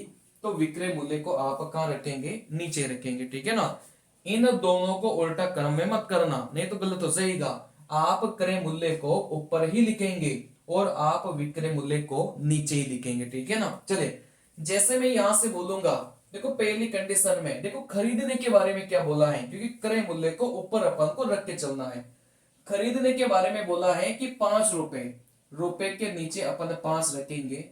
तो विक्रय मूल्य को आप कहां रखेंगे, नीचे रखेंगे, ठीक है ना। इन दोनों को उल्टा क्रम में मत करना, नहीं तो गलत हो जाएगा। आप क्रय मूल्य को ऊपर ही लिखेंगे और आप विक्रय मूल्य को नीचे ही लिखेंगे, ठीक है ना। चले, जैसे मैं यहां से बोलूंगा, देखो पहली कंडीशन में देखो खरीदने के बारे में क्या बोला है, क्योंकि क्रय मूल्य को ऊपर अपन को रख के चलना है। खरीदने के बारे में बोला है कि 5 रुपए, रुपए के नीचे अपन 5 रखेंगे।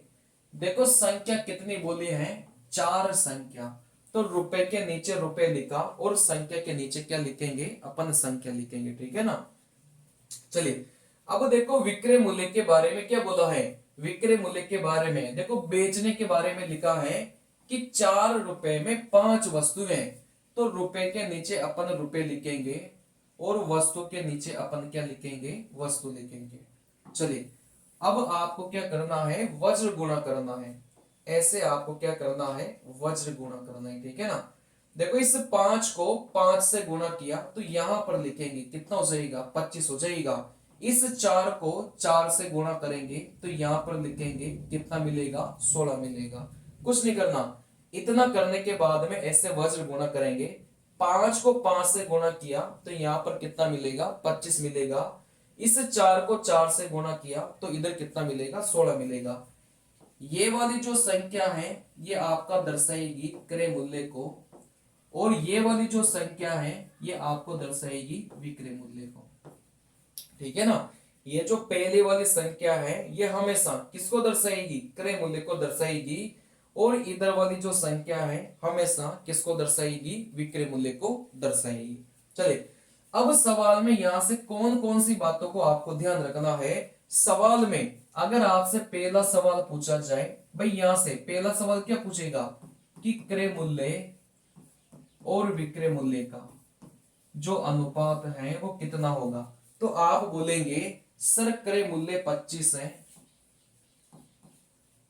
देखो संख्या कितनी बोली है, 4 संख्या, तो रुपए के नीचे रुपए लिखा और संख्या के नीचे क्या लिखेंगे, अपन संख्या लिखेंगे, ठीक है ना। चलिए, अब देखो विक्रय मूल्य के बारे में क्या बोला है। विक्रय मूल्य के बारे में देखो बेचने के बारे में लिखा है कि 4 रुपए में 5 वस्तुएं, तो रुपए के नीचे अपन रुपए लिखेंगे और वस्तु के नीचे अपन क्या लिखेंगे, वस्तु लिखेंगे। चलिए, अब आपको क्या करना है, वज्र गुणा करना है। ऐसे आपको क्या करना है, वज्र गुणा करना है, ठीक है ना। देखो इस 5 को 5 से गुणा किया तो यहां पर लिखेंगे कितना हो जाएगा, 25 हो जाएगा। इस 4 को 4 से गुणा करेंगे तो यहां पर लिखेंगे कितना मिलेगा, 16 मिलेगा। कुछ नहीं करना, इतना करने के बाद में ऐसे वज्र गुणा करेंगे। 5 को 5 से गुणा किया तो यहां पर कितना मिलेगा, 25 मिलेगा। इस 4 को 4 से गुणा किया तो इधर कितना मिलेगा, 16 मिलेगा। ये वाली जो संख्या है ये आपका दर्शाएगी क्रय मूल्य को, और ये वाली जो संख्या है ये आपको दर्शाएगी विक्रय मूल्य को, ठीक है ना। ये जो पहले वाली संख्या है ये हमेशा किसको दर्शाएगी, क्रय मूल्य को दर्शाएगी, और इधर वाली जो संख्या है हमेशा किसको दर्शाएगी, विक्रय मूल्य को दर्शाएगी। चलिए, अब सवाल में यहां से कौन कौन सी बातों को आपको ध्यान रखना है। सवाल में अगर आपसे पहला सवाल पूछा जाए, भाई यहां से पहला सवाल क्या पूछेगा कि क्रय मूल्य और विक्रय मूल्य का जो अनुपात है वो कितना होगा, तो आप बोलेंगे सर क्रय मूल्य 25 है,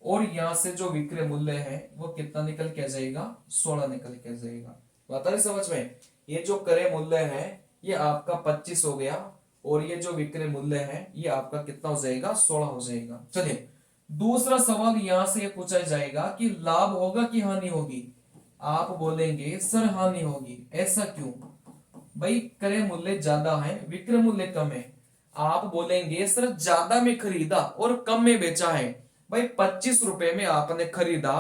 और यहां से जो विक्रय मूल्य है वो कितना निकल के आ जाएगा, 16 निकल के आ जाएगा। बात आ रही समझ में। ये जो क्रय मूल्य है ये आपका 25 हो गया, और ये जो विक्रय मूल्य है ये आपका कितना हो जाएगा, 16 हो जाएगा। चलिए, दूसरा सवाल यहां से पूछा जाएगा कि लाभ होगा कि हानि होगी। आप बोलेंगे सर हानि होगी, ऐसा क्यों, भाई क्रय मूल्य ज्यादा है विक्रय मूल्य कम है। आप बोलेंगे सर ज्यादा में खरीदा और कम में बेचा है। भाई 25 रुपए में आपने खरीदा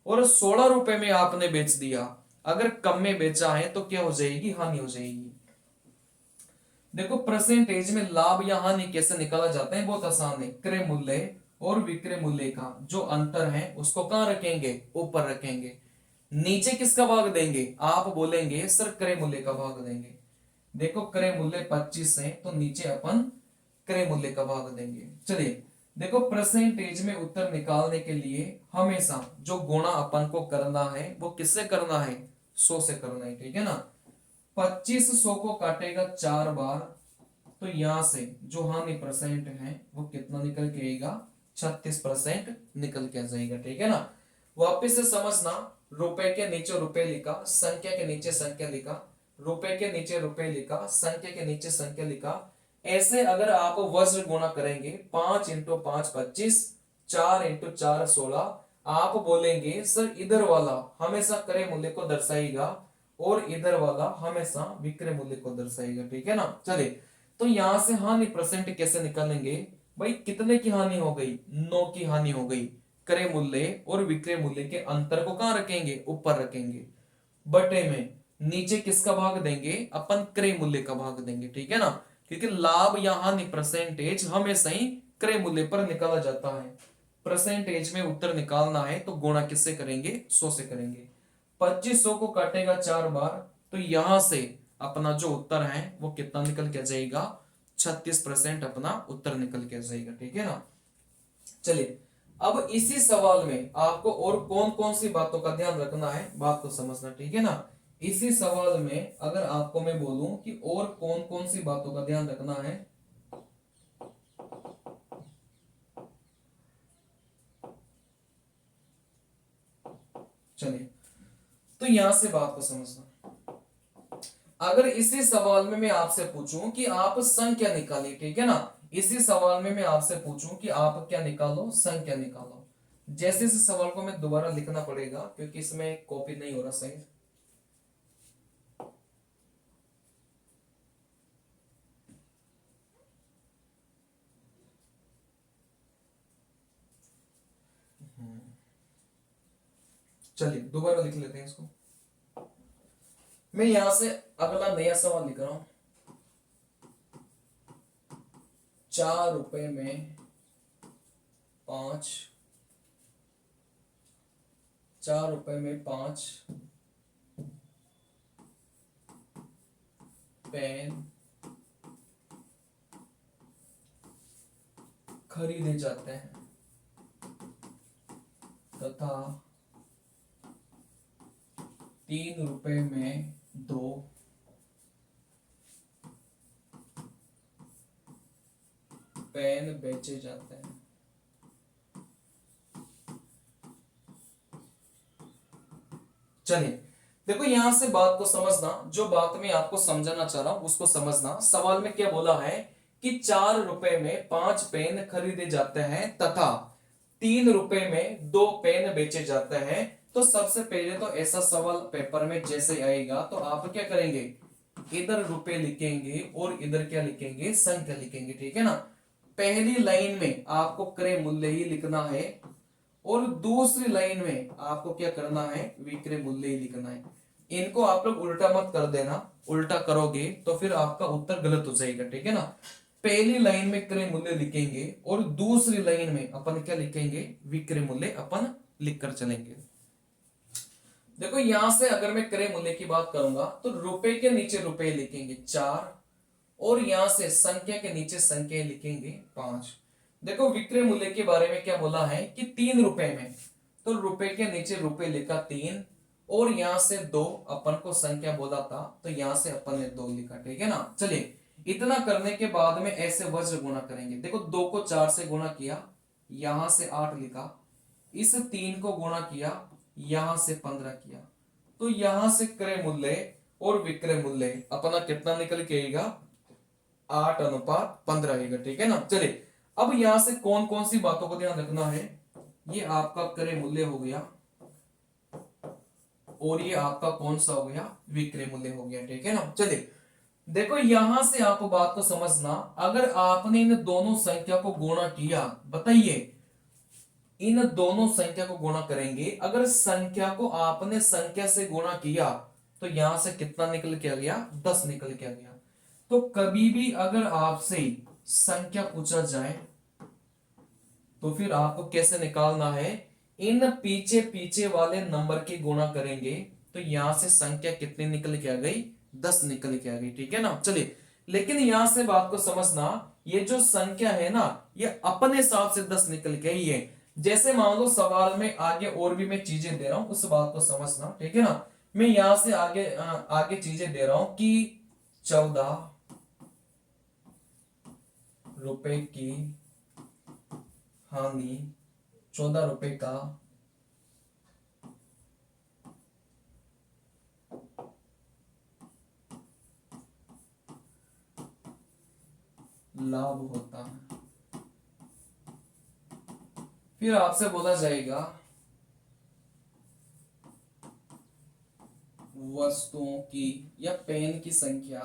और 16 रुपए में आपने बेच दिया, अगर कम में बेचा है तो क्या हो जाएगी, हानि हो जाएगी। देखो परसेंटेज में लाभ या हानि कैसे निकाला जाता है, बहुत आसान है। क्रय मूल्य और विक्रय मूल्य का जो अंतर है उसको कहां रखेंगे, ऊपर रखेंगे। नीचे किसका भाग देंगे, आप बोलेंगे सर क्रय मूल्य का भाग देंगे। देखो क्रय मूल्य 25 है तो नीचे अपन क्रय मूल्य का भाग देंगे। चलिए, देखो परसेंटेज में उत्तर निकालने के लिए हमेशा जो गुणा अपन को करना है वो किससे करना है, 100 से करना है, ठीक है ना। 25 100 को काटेगा 4 बार, तो यहां से जो हानि परसेंट है वो कितना निकल के आएगा, 36% निकल के आ जाएगा, ठीक है ना। वापिस से समझना, रुपए के नीचे रुपए लिखा, संख्या के नीचे संख्या लिखा, रुपए के नीचे रुपए लिखा, संख्या के नीचे संख्या लिखा। ऐसे अगर आप वज्र गुणा करेंगे, 5 इंटू 5 25, 4 इंटू 4 16, आप बोलेंगे सर इधर वाला हमेशा क्रय मूल्य को दर्शाएगा और इधर वाला हमेशा विक्रय मूल्य को दर्शाएगा, ठीक है ना। चलिए, तो यहां से हानि परसेंट कैसे निकालेंगे, भाई कितने की हानि हो गई, 9 की हानि हो गई। क्रय मूल्य और विक्रय मूल्य के अंतर को कहां रखेंगे, ऊपर रखेंगे। बटे में नीचे किसका भाग देंगे, अपन क्रय मूल्य का भाग देंगे, ठीक है ना। क्योंकि लाभ या हानि परसेंटेज हमेशा ही क्रय मूल्य पर निकाला जाता है। परसेंटेज में उत्तर निकालना है तो गुणा किससे करेंगे, 100 से करेंगे। 2500 को काटेगा 4 बार, तो यहां से अपना जो उत्तर है वो कितना निकल के आ जाएगा, 36% अपना उत्तर निकल के आ जाएगा, ठीक है ना। चलिए, अब इसी सवाल में आपको और कौन कौन सी बातों का ध्यान रखना है, बात को समझना, ठीक है ना। इसी सवाल में अगर आपको मैं बोलूं कि और कौन कौन सी बातों का ध्यान रखना है, चलिए तो यहां से बात को समझना, अगर इसी सवाल में मैं आपसे पूछूं कि आप संख्या निकालिए, ठीक है ना, इसी सवाल में मैं आपसे पूछूं कि आप क्या निकालो, संख्या निकालो, जैसे इस सवाल को मैं दोबारा लिखना पड़ेगा क्योंकि इसमें कॉपी नहीं हो रहा सही। चलिए दोबारा लिख लेते हैं इसको। मैं यहां से अगला नया सवाल लिख रहा हूं। 4 रुपए में 5, 4 रुपए में 5 पेन खरीदे जाते हैं तथा 3 रुपए में 2 पेन बेचे जाते हैं। चलिए देखो यहां से बात को समझना, जो बात मैं आपको समझाना चाह रहा हूं उसको समझना। सवाल में क्या बोला है कि 4 रुपए में 5 पेन खरीदे जाते हैं तथा 3 रुपए में 2 पेन बेचे जाते हैं। तो सबसे पहले तो ऐसा सवाल पेपर में जैसे आएगा तो आप क्या करेंगे, इधर रुपए लिखेंगे और इधर क्या लिखेंगे, संख्या लिखेंगे, ठीक है ना। पहली लाइन में आपको क्रय मूल्य ही लिखना है और दूसरी लाइन में आपको क्या करना है, विक्रय मूल्य ही लिखना है। इनको आप लोग उल्टा मत कर देना, उल्टा करोगे तो फिर आपका उत्तर गलत हो जाएगा, ठीक है ना। पहली लाइन में क्रय मूल्य लिखेंगे और दूसरी लाइन में अपन क्या लिखेंगे, विक्रय मूल्य अपन लिखकर चलेंगे। देखो यहां से अगर मैं क्रय मूल्य की बात करूंगा तो रुपए के नीचे रुपए लिखेंगे 4 और यहां से संख्या के नीचे संख्या लिखेंगे 5। देखो विक्रय मूल्य के बारे में क्या बोला है कि 3 रुपए में, तो रुपए के नीचे रुपए लिखा 3 और यहां से 2 अपन को संख्या बोला था तो यहां से अपन ने 2 लिखा, ठीक है ना। चलिए इतना करने के बाद में ऐसे वज्र गुणा करेंगे। देखो 2 को 4 से गुणा किया, यहां से 8 लिखा, इस 3 को गुणा किया, यहां से 15 किया, तो यहां से क्रय मूल्य और विक्रय मूल्य अपना कितना निकल के आएगा, 8:15 आएगा, ठीक है ना। चलिए अब यहां से कौन कौन सी बातों को ध्यान रखना है, ये आपका क्रय मूल्य हो गया और ये आपका कौन सा हो गया, विक्रय मूल्य हो गया, ठीक है ना। चलिए देखो यहां से आप बात को समझना, अगर आपने इन दोनों संख्या को गुणा किया, बताइए इन दोनों संख्या को गुणा करेंगे, अगर संख्या को आपने संख्या से गुणा किया तो यहां से कितना निकल के आ गया, 10 निकल के आ गया। तो कभी भी अगर आपसे संख्या पूछा जाए तो फिर आपको कैसे निकालना है, इन पीछे पीछे वाले नंबर के गुणा करेंगे तो यहां से संख्या कितनी निकल के आ गई, 10 निकल के आ गई, ठीक है ना। चलिए लेकिन यहां से बात को समझना, ये जो संख्या है ना ये अपने हिसाब से 10 निकल के आई है। जैसे मान लो सवाल में आगे और भी मैं चीजें दे रहा हूं, उस बात को समझना, ठीक है ना। मैं यहां से आगे आगे चीजें दे रहा हूं कि 14 रुपए की हानि, 14 रुपए का लाभ होता है। फिर आपसे बोला जाएगा वस्तुओं की या पेन की संख्या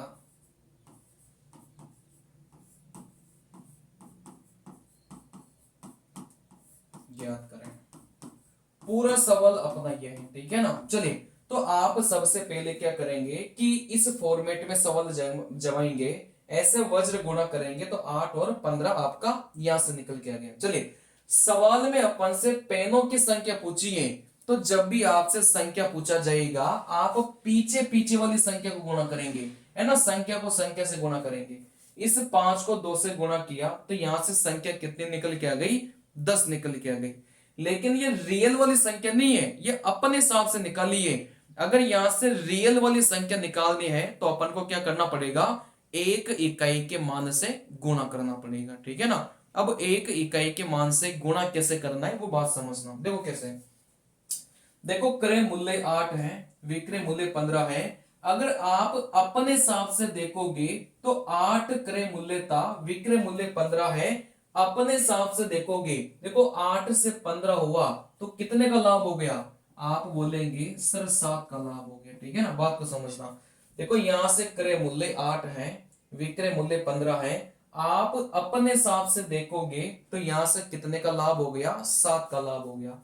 ज्ञात करें। पूरा सवाल अपना यह है, ठीक है ना। चलिए तो आप सबसे पहले क्या करेंगे कि इस फॉर्मेट में सवाल जमाएंगे, ऐसे वज्र गुणा करेंगे तो 8 और 15 आपका यहां से निकल के आ गया। चलिए सवाल में अपन से पेनों की संख्या पूछी है, तो जब भी आपसे संख्या पूछा जाएगा आप पीछे पीछे वाली संख्या को गुणा करेंगे, है ना, संख्या को संख्या से गुणा करेंगे। इस 5 को 2 से गुणा किया तो यहां से संख्या कितनी निकल के आ गई, 10 निकल के आ गई। लेकिन ये रियल वाली संख्या नहीं है, ये अपने हिसाब से निकाली है। अगर यहां से रियल वाली संख्या निकालनी है तो अपन को क्या करना पड़ेगा, एक इकाई के मान से गुणा करना पड़ेगा, ठीक है ना। अब एक इकाई के मान से गुणा कैसे करना है वो बात समझना। देखो कैसे, देखो क्रय मूल्य 8 है विक्रय मूल्य 15 है। अगर आप अपने हिसाब से देखोगे तो 8 क्रय मूल्य था, विक्रय मूल्य 15 है। अपने हिसाब से देखोगे, देखो 8 से 15 हुआ तो कितने का लाभ हो गया? आप बोलेंगे सर 7 का लाभ हो गया। ठीक है ना, बात को समझना। देखो यहां से क्रय मूल्य 8 है, विक्रय मूल्य 15 है। आप अपने हिसाब से देखोगे तो यहां से कितने का लाभ हो गया? 7 का लाभ हो गया।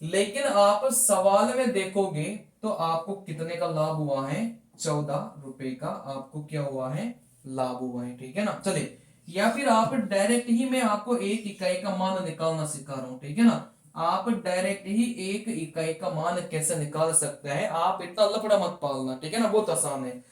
लेकिन आप सवाल में देखोगे तो आपको कितने का लाभ हुआ है? 14 रुपए का आपको क्या हुआ है? लाभ हुआ है। ठीक है ना, चलिए। या फिर आप डायरेक्ट ही, मैं आपको एक इकाई का मान निकालना सिखा रहा हूं। ठीक है ना, आप डायरेक्ट ही एक इकाई का मान कैसे निकाल सकते हैं, आप इतना लफड़ा मत पालना। ठीक है ना, बहुत आसान है।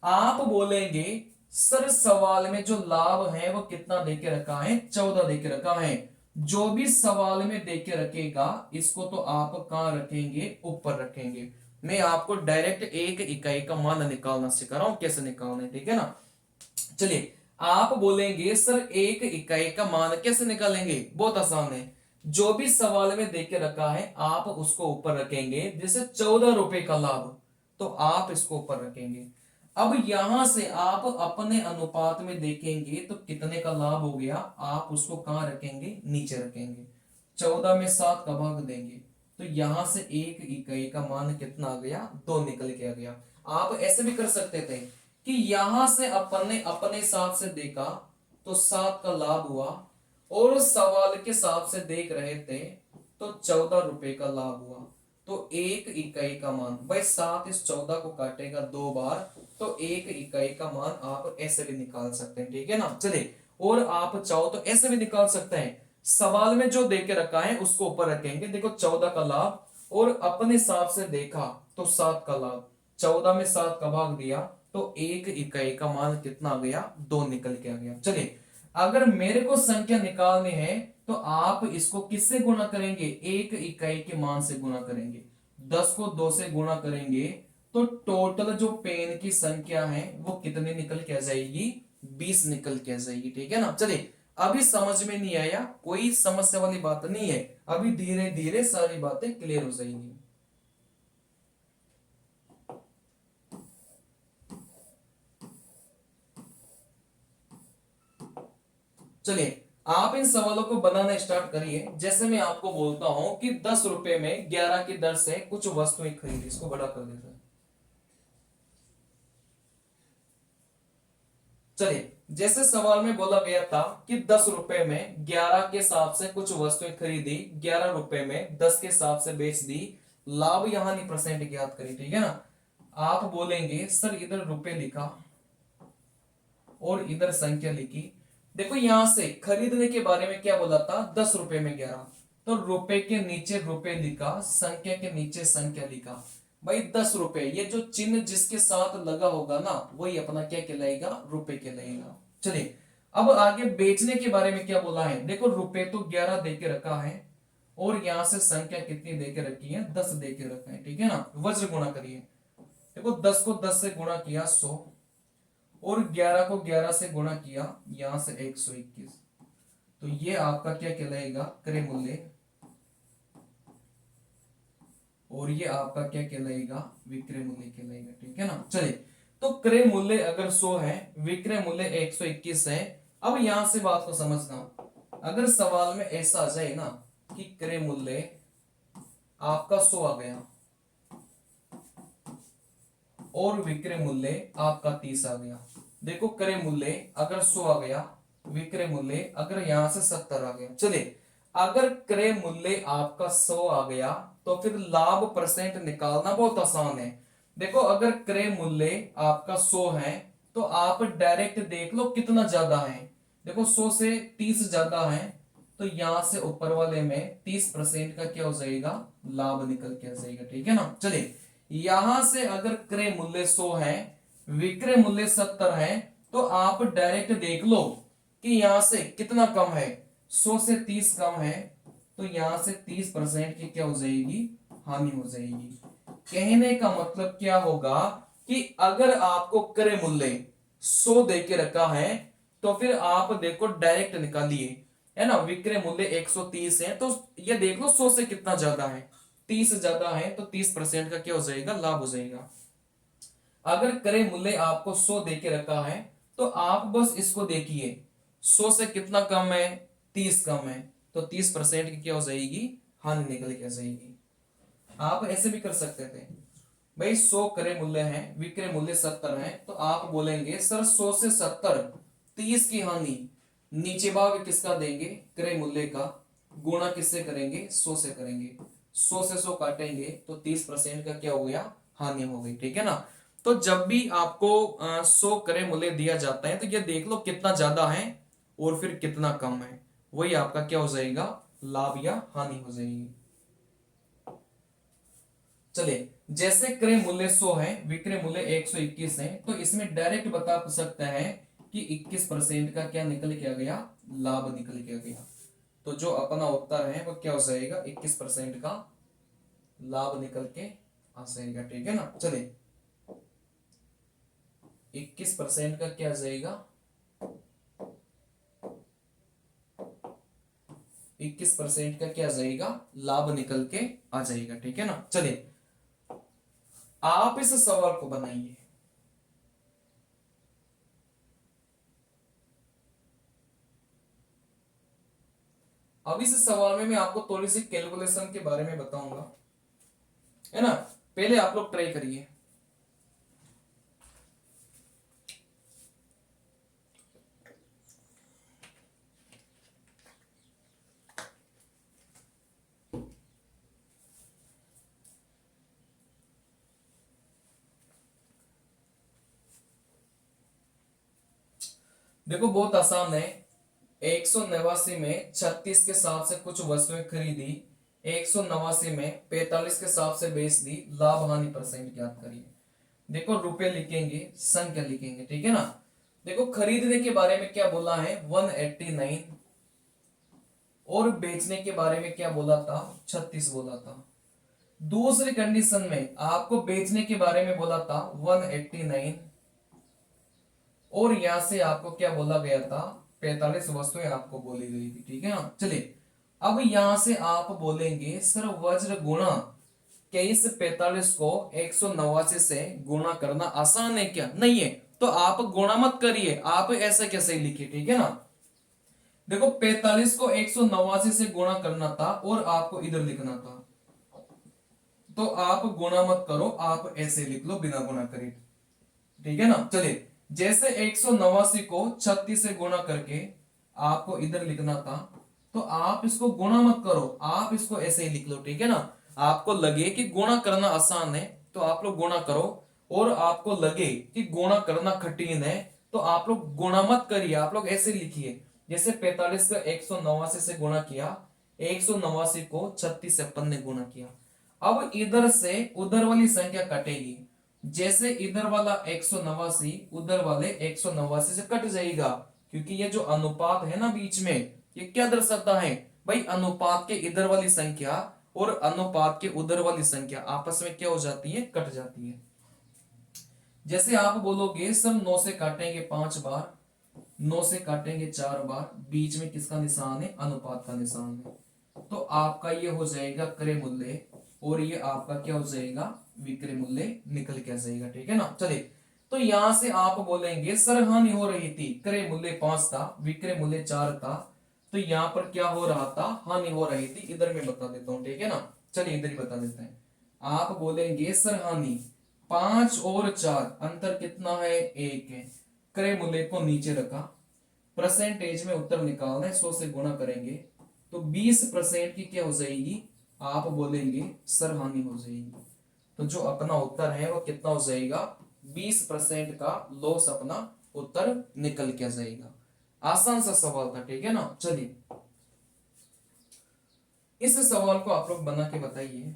आप बोलेंगे सर सवाल में जो लाभ है वो कितना देके रखा है? 14 देके रखा है। जो भी सवाल में देके रखेगा इसको तो आप कहां रखेंगे? ऊपर रखेंगे। मैं आपको डायरेक्ट एक इकाई का मान निकालना सिखा रहा हूं, कैसे निकालना है। ठीक है ना, चलिए। आप बोलेंगे सर एक इकाई का मान कैसे निकालेंगे? बहुत आसान है। जो भी सवाल में देके रखा है आप उसको ऊपर रखेंगे। जैसे 14 रुपए का लाभ, तो आप इसको ऊपर रखेंगे। अब यहां से आप अपने अनुपात में देखेंगे तो कितने का लाभ हो गया, आप उसको कहां रखेंगे? नीचे रखेंगे। 14 में 7 का भाग देंगे तो यहां से एक इकाई का मान कितना आ गया? 2 निकल के आ गया। आप ऐसे भी कर सकते थे कि यहां से अपन ने अपने हिसाब से देखा तो 7 का लाभ हुआ, और सवाल के हिसाब से देख रहे थे तो 14 रुपए का लाभ हुआ। तो एक इकाई का मान, भाई 7 इस 14 को काटेगा 2 बार, तो एक इकाई का मान आप ऐसे भी निकाल सकते हैं। ठीक है ना, चलिए। और आप चाहो तो ऐसे भी निकाल सकते हैं। सवाल में जो दे के रखा है उसको ऊपर रखेंगे। देखो 14 का लाभ, और अपने हिसाब से देखा तो 7 का लाभ, 14 में 7 का भाग दिया तो एक इकाई का मान कितना आ गया? 2 निकल के आ गया। चलिए, अगर मेरे को संख्या निकालनी है तो आप इसको किससे गुणा करेंगे? एक इकाई के मान से गुणा करेंगे। 10 को 2 से गुणा करेंगे तो टोटल जो पेन की संख्या है वो कितनी निकल के आ जाएगी? 20 निकल के आ जाएगी। ठीक है ना, चलिए। अभी समझ में नहीं आया, कोई समस्या वाली बात नहीं है। अभी धीरे धीरे सारी बातें क्लियर हो जाएंगी। चलिए, आप इन सवालों को बनाना स्टार्ट करिए। जैसे मैं आपको बोलता हूं कि 10 रुपए में 11 की दर से कुछ वस्तुएं खरीदी, इसको बड़ा कर देते हैं। चलिए, जैसे सवाल में बोला गया था कि 10 रुपए में 11 के हिसाब से कुछ वस्तुएं खरीदी, 11 रुपए में 10 के हिसाब से बेच दी, लाभ यहां नहीं परसेंट ज्ञात करी। ठीक है ना, आप बोलेंगे सर इधर रुपए लिखा और इधर संख्या लिखी। देखो यहां से खरीदने के बारे में क्या बोला था? 10 रुपए में 11, तो रुपए के नीचे रुपए लिखा, संख्या के नीचे संख्या लिखा। भाई 10 रुपए, ये जो चिन्ह जिसके साथ लगा होगा ना वही अपना क्या कहलाएगा? रुपए कहलाएगा। चलिए, अब आगे बेचने के बारे में क्या बोला है? देखो रुपए तो 11 दे के रखा है, और यहां से संख्या कितनी दे के रखी है? 10 दे के रखा है। ठीक है ना, वज्र गुणा करिए। देखो 10 को 10 से गुणा किया 100, और 11 को 11 से गुणा किया यहां से 121, तो ये आपका क्या कहलाएगा? क्रय मूल्य। और ये आपका क्या कहलाएगा? विक्रय मूल्य कहलाएगा। ठीक है ना, चलिए। तो क्रय मूल्य अगर 100 है, विक्रय मूल्य 121 है। अब यहां से बात को समझना, अगर सवाल में ऐसा आ जाए ना कि क्रय मूल्य आपका 100 आ गया और विक्रय मूल्य आपका 30 आ गया। देखो क्रय मूल्य अगर 100 आ गया, विक्रय मूल्य अगर यहां से 70 आ गया। चलिए, अगर क्रय मूल्य आपका 100 आ गया तो फिर लाभ परसेंट निकालना बहुत आसान है। देखो अगर क्रय मूल्य आपका 100 है तो आप डायरेक्ट देख लो कितना ज्यादा है। देखो 100 से 30 ज्यादा है, तो यहां से ऊपर वाले में 30% का क्या हो जाएगा? लाभ निकल के आ जाएगा। ठीक है ना, चलिए। यहां से अगर क्रय मूल्य 100 है, विक्रय मूल्य 70 है, तो आप डायरेक्ट देख लो कि यहां से कितना कम है? 100 से 30 कम है, तो यहां से 30% की क्या हो जाएगी? हानि हो जाएगी। कहने का मतलब क्या होगा कि अगर आपको क्रय मूल्य 100 दे के रखा है तो फिर आप देखो डायरेक्ट निकालिए, है ना। विक्रय मूल्य 130 है तो ये देख लो 100 से कितना ज्यादा है, 30 ज्यादा है तो 30% का क्या हो जाएगा, लाभ हो जाएगा। अगर क्रय मूल्य आपको 100 दे के रखा है तो आप बस इसको देखिए, 100 से कितना कम है, 30 कम है, तो 30% की क्या हो जाएगी, हानि निकल के आ जाएगी। आप ऐसे भी कर सकते थे, भाई 100 क्रय मूल्य है, विक्रय मूल्य 70 है, तो आप बोलेंगे सर 100 से 70, 30 की हानि, नीचे भाग किसका देंगे, क्रय मूल्य का, गुणा किससे करेंगे, 100 से करेंगे, 100 से 100 काटेंगे तो 30% का क्या हो गया, हानि हो गई, ठीक है ना। तो जब भी आपको 100 क्रय मूल्य दिया जाता है तो ये देख लो कितना ज्यादा है और फिर कितना कम है, वही आपका क्या हो जाएगा, लाभ या हानि हो जाएगी। चलिए, जैसे क्रय मूल्य 100 है, विक्रय मूल्य 121 है, तो इसमें डायरेक्ट बता सकते हैं कि 21% का क्या निकल के आ गया, लाभ निकल के आ गया। तो जो अपना उत्तर है वो क्या हो जाएगा, 21% का लाभ निकल के आ जाएगा, ठीक है ना। चलिए, 21% का क्या आ जाएगा, 21% का क्या आ जाएगा, लाभ निकल के आ जाएगा, ठीक है ना। चलिए, आप इस सवाल को बनाइए। अब इस सवाल में मैं आपको थोड़ी सी कैलकुलेशन के बारे में बताऊंगा, है ना। पहले आप लोग ट्राई करिए। देखो बहुत आसान है, 189 में 36 के साथ से कुछ वस्तुएं खरीदी, 189 में 45 के साथ से बेच दी, लाभ हानि परसेंट ज्ञात करिए। देखो रुपए लिखेंगे, संख्या लिखेंगे, ठीक है ना। देखो खरीदने के बारे में क्या बोला है, 189, और बेचने के बारे में क्या बोला था, 36 बोला था। दूसरी कंडीशन में आपको बेचने के बारे में बोला था 189, और यहां से आपको क्या बोला गया था, 45 वस्तुएं आपको बोली गई थी, ठीक है ना। चलिए, अब यहां से आप बोलेंगे सर वज्र गुणा, क्या इस 45 को 189 से गुणा करना आसान है क्या, नहीं है, तो आप गुणा मत करिए, आप ऐसा कैसे ही लिखिए, ठीक है ना। देखो 45 को 189 से गुणा करना था और आपको इधर लिखना था, तो आप गुणा मत करो, आप ऐसे लिख लो बिना गुणा करे, ठीक है ना। चलिए, जैसे 189 को 36 से गुणा करके आपको इधर लिखना था, तो आप इसको गुणा मत करो, आप इसको ऐसे ही लिख लो, ठीक है ना। आपको लगे कि गुणा करना आसान है तो आप लोग गुणा करो, और आपको लगे कि गुणा करना कठिन है तो आप लोग गुणा मत करिए, आप लोग ऐसे लिखिए। जैसे 45 का 189 से गुणा किया, 189 को 36 से अपन ने गुणा किया, अब इधर से उधर वाली संख्या कटेगी, जैसे इधर वाला 189 उधर वाले 189 से कट जाएगा, क्योंकि ये जो अनुपात है ना बीच में, ये क्या दर्शाता है भाई, अनुपात के इधर वाली संख्या और अनुपात के उधर वाली संख्या आपस में क्या हो जाती है, कट जाती है। जैसे आप बोलोगे सर 9 से काटेंगे 5 बार, 9 से काटेंगे 4 बार, बीच में किसका निशान है, अनुपात का निशान है, तो आपका ये हो जाएगा क्रय मूल्य, और ये आपका क्या हो जाएगा, विक्रय मूल्य निकल के आ जाएगा, ठीक है ना। चलिए, तो यहां से आप बोलेंगे सर हानि हो रही थी, क्रय मूल्य 5 था, विक्रय मूल्य 4 था, तो यहां पर क्या हो रहा था, हानि हो रही थी, इधर मैं बता देता हूं, ठीक है ना। चलिए इधर ही बता देते हैं। आप बोलेंगे सर हानि 5 और 4 अंतर कितना है, 1 है, क्रय मूल्य को नीचे रखा, परसेंटेज में उत्तर निकालना है, 100 से गुणा करेंगे तो 20% की क्या हो जाएगी, आप बोलेंगे सर हानि हो जाएगी। तो जो अपना उत्तर है वो कितना हो जाएगा, 20% का लॉस अपना उत्तर निकल के जाएगा। आसान सा सवाल था, ठीक है ना। चलिए, इस सवाल को आप लोग बना के बताइए।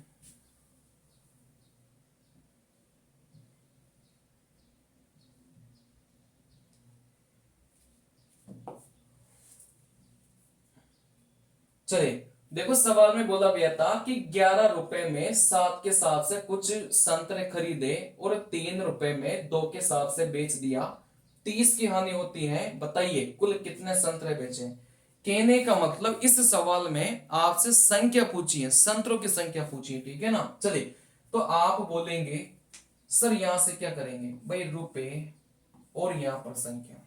चलिए, देखो सवाल में बोला गया था कि 11 रुपए में 7 के साथ से कुछ संतरे खरीदे और 3 रुपए में 2 के साथ से बेच दिया, 30 की हानि होती है, बताइए कुल कितने संतरे बेचे। कहने का मतलब इस सवाल में आपसे संख्या पूछी है, संतरों की संख्या पूछी है, ठीक है ना। चलिए, तो आप बोलेंगे सर यहां से क्या करेंगे भाई, रुपए और यहां पर संख्या।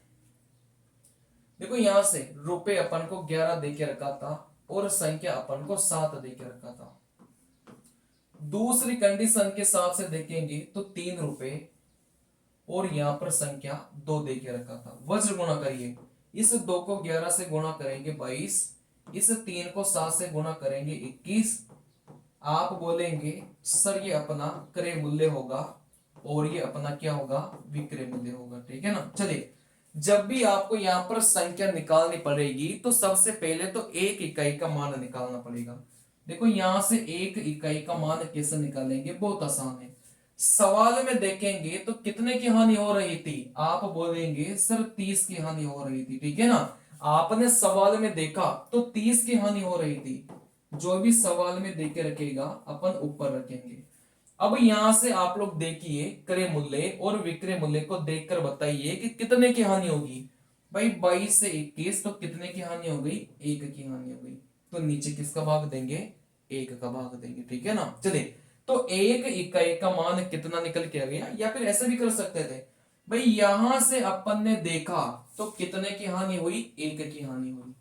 देखो यहां से रुपए अपन को 11 दे के रखा था और संख्या अपन को 7 दे के रखा था। दूसरी कंडीशन के हिसाब से देखेंगे तो 3 रुपए और यहां पर संख्या 2 दे के रखा था। वज्र गुणा करिए, इस 2 को 11 से गुणा करेंगे 22, इस 3 को 7 से गुणा करेंगे 21। आप बोलेंगे सर ये अपना क्रय मूल्य होगा और ये अपना क्या होगा, विक्रय मूल्य होगा, ठीक है ना। चलिए, जब भी आपको यहां पर संख्या निकालनी पड़ेगी तो सबसे पहले तो एक इकाई का मान निकालना पड़ेगा। देखो यहां से एक इकाई का मान कैसे निकालेंगे, बहुत आसान है। सवाल में देखेंगे तो कितने की हानि हो रही थी, आप बोलेंगे सर 30 की हानि हो रही थी, ठीक है ना। आपने सवाल में देखा तो 30 की हानि हो रही थी। जो भी सवाल में देके रखेगा अपन ऊपर रखेंगे। अब यहां से आप लोग देखिए क्रय मूल्य और विक्रय मूल्य को देखकर बताइए कि कितने की हानि होगी। भाई 22 से 21 तो कितने की हानि हो गई, 1 की हानि हो गई। तो नीचे किसका भाग देंगे, 1 का भाग देंगे, ठीक है ना। चलिए, तो 1 इकाई का मान कितना निकल के आ गया, या फिर ऐसे भी कर सकते थे भाई, यहां से अपन ने देखा तो कितने की हानि हुई, 1 की हानि हुई।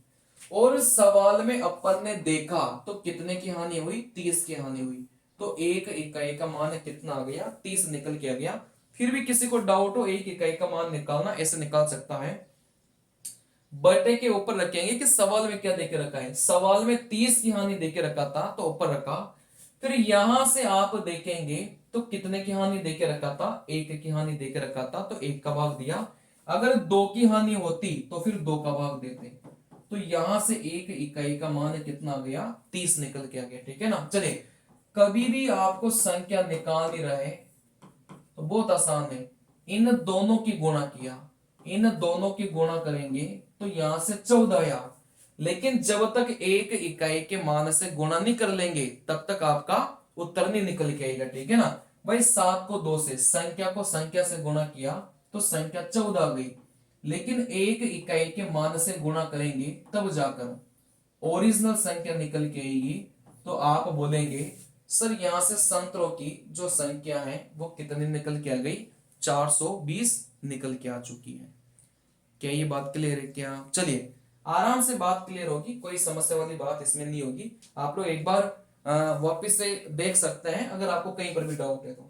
और सवाल में अपन ने देखा तो कितने की हानि हुई, 30 की हानि हुई। तो 1 इकाई का मान कितना आ गया, 30 निकल के आ गया। फिर भी किसी को डाउट हो 1 इकाई का मान निकालना, ऐसे निकाल सकता है। बटे के ऊपर रखेंगे कि सवाल में क्या देके रखा है, सवाल में 30 की हानि देके रखा था तो ऊपर रखा। फिर यहां से आप देखेंगे तो कितने की हानि देके रखा था, 1 की हानि देके रखा था तो 1 का भाग दिया। अगर 2 की हानि होती तो फिर 2 का भाग देते। तो यहां से 1 इकाई का मान कितना आ गया, 30 निकल के आ गया, ठीक है ना। चलिए, कभी भी आपको संख्या निकालनी रहे तो बहुत आसान है, इन दोनों की गुणा किया, इन दोनों की गुणा करेंगे तो यहां से 14 आया। लेकिन जब तक 1 इकाई के मान से गुणा नहीं कर लेंगे तब तक आपका उत्तर नहीं निकल के आएगा, ठीक है ना। भाई 7 को 2 से, संख्या को संख्या से गुणा किया तो संख्या 14 आ गई। लेकिन 1 इकाई के मान से गुणा करेंगे तब जाकर ओरिजिनल संख्या निकल के आएगी। तो आप बोलेंगे सर यहां से संतरों की जो संख्या है वो कितनी निकल के आ गई, 420 निकल के आ चुकी है। क्या ये बात क्लियर है क्या, चलिए आराम से बात क्लियर होगी, कोई समस्या वाली बात इसमें नहीं होगी। आप लोग एक बार वापस से देख सकते हैं अगर आपको कहीं पर भी डाउट है तो।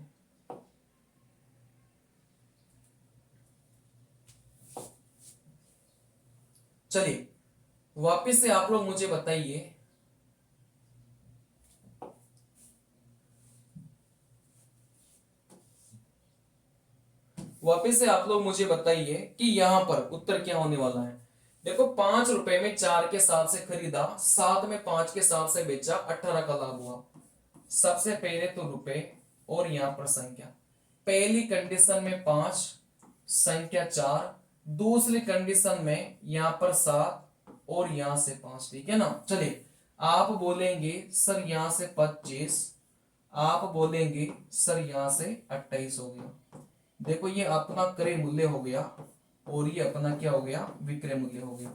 चलिए वापस से आप लोग मुझे बताइए, वापिस से आप लोग मुझे बताइए कि यहां पर उत्तर क्या होने वाला है। देखो 5 रुपए में 4 के साथ से खरीदा, 7 में 5 के साथ से बेचा, 18 का लाभ हुआ। सबसे पहले तो रुपए और यहां पर संख्या, पहली कंडीशन में 5, संख्या 4, दूसरी कंडीशन में यहां पर 7 और यहां से 5, ठीक है ना। चलिए, आप बोलेंगे सर यहां से 25, आप बोलेंगे सर यहां से 28 हो गया। देखो ये अपना क्रय मूल्य हो गया और ये अपना क्या हो गया, विक्रय मूल्य हो गया।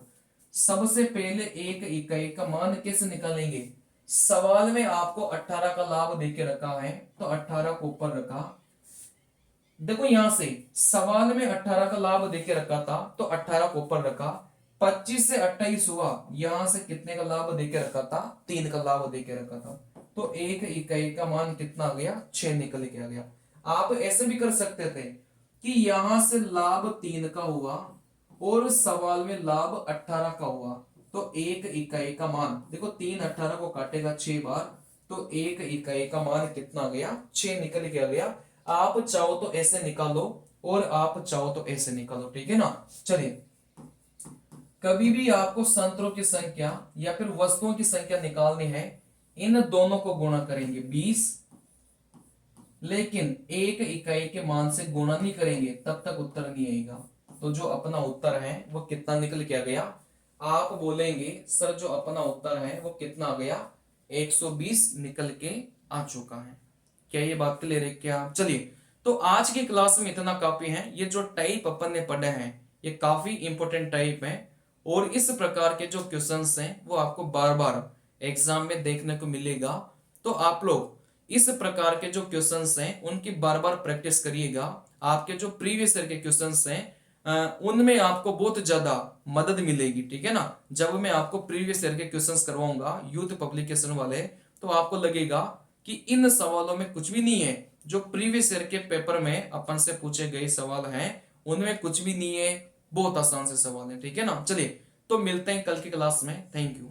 सबसे पहले 1 इकाई का मान कैसे निकालेंगे, सवाल में आपको 18 का लाभ देके रखा है तो 18 को ऊपर रखा। देखो यहां से सवाल में 18 का लाभ देके रखा था तो 18 को ऊपर रखा। 25 से 28 हुआ, यहां से कितने का लाभ देके रखा था, 3 का लाभ देके रखा था। तो 1 इकाई का मान कितना आ गया, 6 निकल के आ गया। आप ऐसे भी कर सकते थे कि यहां से लाभ 3 का हुआ और सवाल में लाभ 18 का हुआ। तो 1 इकाई का मान, देखो 3 18 को काटेगा 6 बार, तो 1 इकाई का मान कितना आ गया, 6 निकल के आ गया। आप चाहो तो ऐसे निकालो और आप चाहो तो ऐसे निकालो, ठीक है ना। चलिए, कभी भी आपको संतरों की संख्या या फिर वस्तुओं की संख्या निकालनी है, इन दोनों को गुणा करेंगे 20, लेकिन 1 इकाई के मान से गुणा नहीं करेंगे तब तक उत्तर नहीं आएगा। तो जो अपना उत्तर है वो कितना निकल के आ गया, आप बोलेंगे सर जो अपना उत्तर है वो कितना आ गया, 120 निकल के आ चुका है। क्या ये बात क्लियर है क्या, चलिए तो आज की क्लास में इतना काफी है। ये जो टाइप अपन ने पढ़े हैं ये काफी इंपॉर्टेंट टाइप है और इस प्रकार के जो क्वेश्चंस हैं वो आपको बार बार एग्जाम में देखने को मिलेगा। तो आप लोग इस प्रकार के जो क्वेश्चंस हैं उनकी बार बार प्रैक्टिस करिएगा। आपके जो प्रीवियस ईयर के क्वेश्चंस हैं उनमें आपको बहुत ज्यादा मदद मिलेगी, ठीक है ना। जब मैं आपको प्रीवियस ईयर के क्वेश्चंस करवाऊंगा यूथ पब्लिकेशन वाले, तो आपको लगेगा कि इन सवालों में कुछ भी नहीं है। जो प्रीवियस ईयर के पेपर में अपन से पूछे गए सवाल हैं उनमें कुछ भी नहीं है, बहुत आसान से सवाल है, ठीक है ना। चलिए तो मिलते हैं कल की क्लास में। Thank you.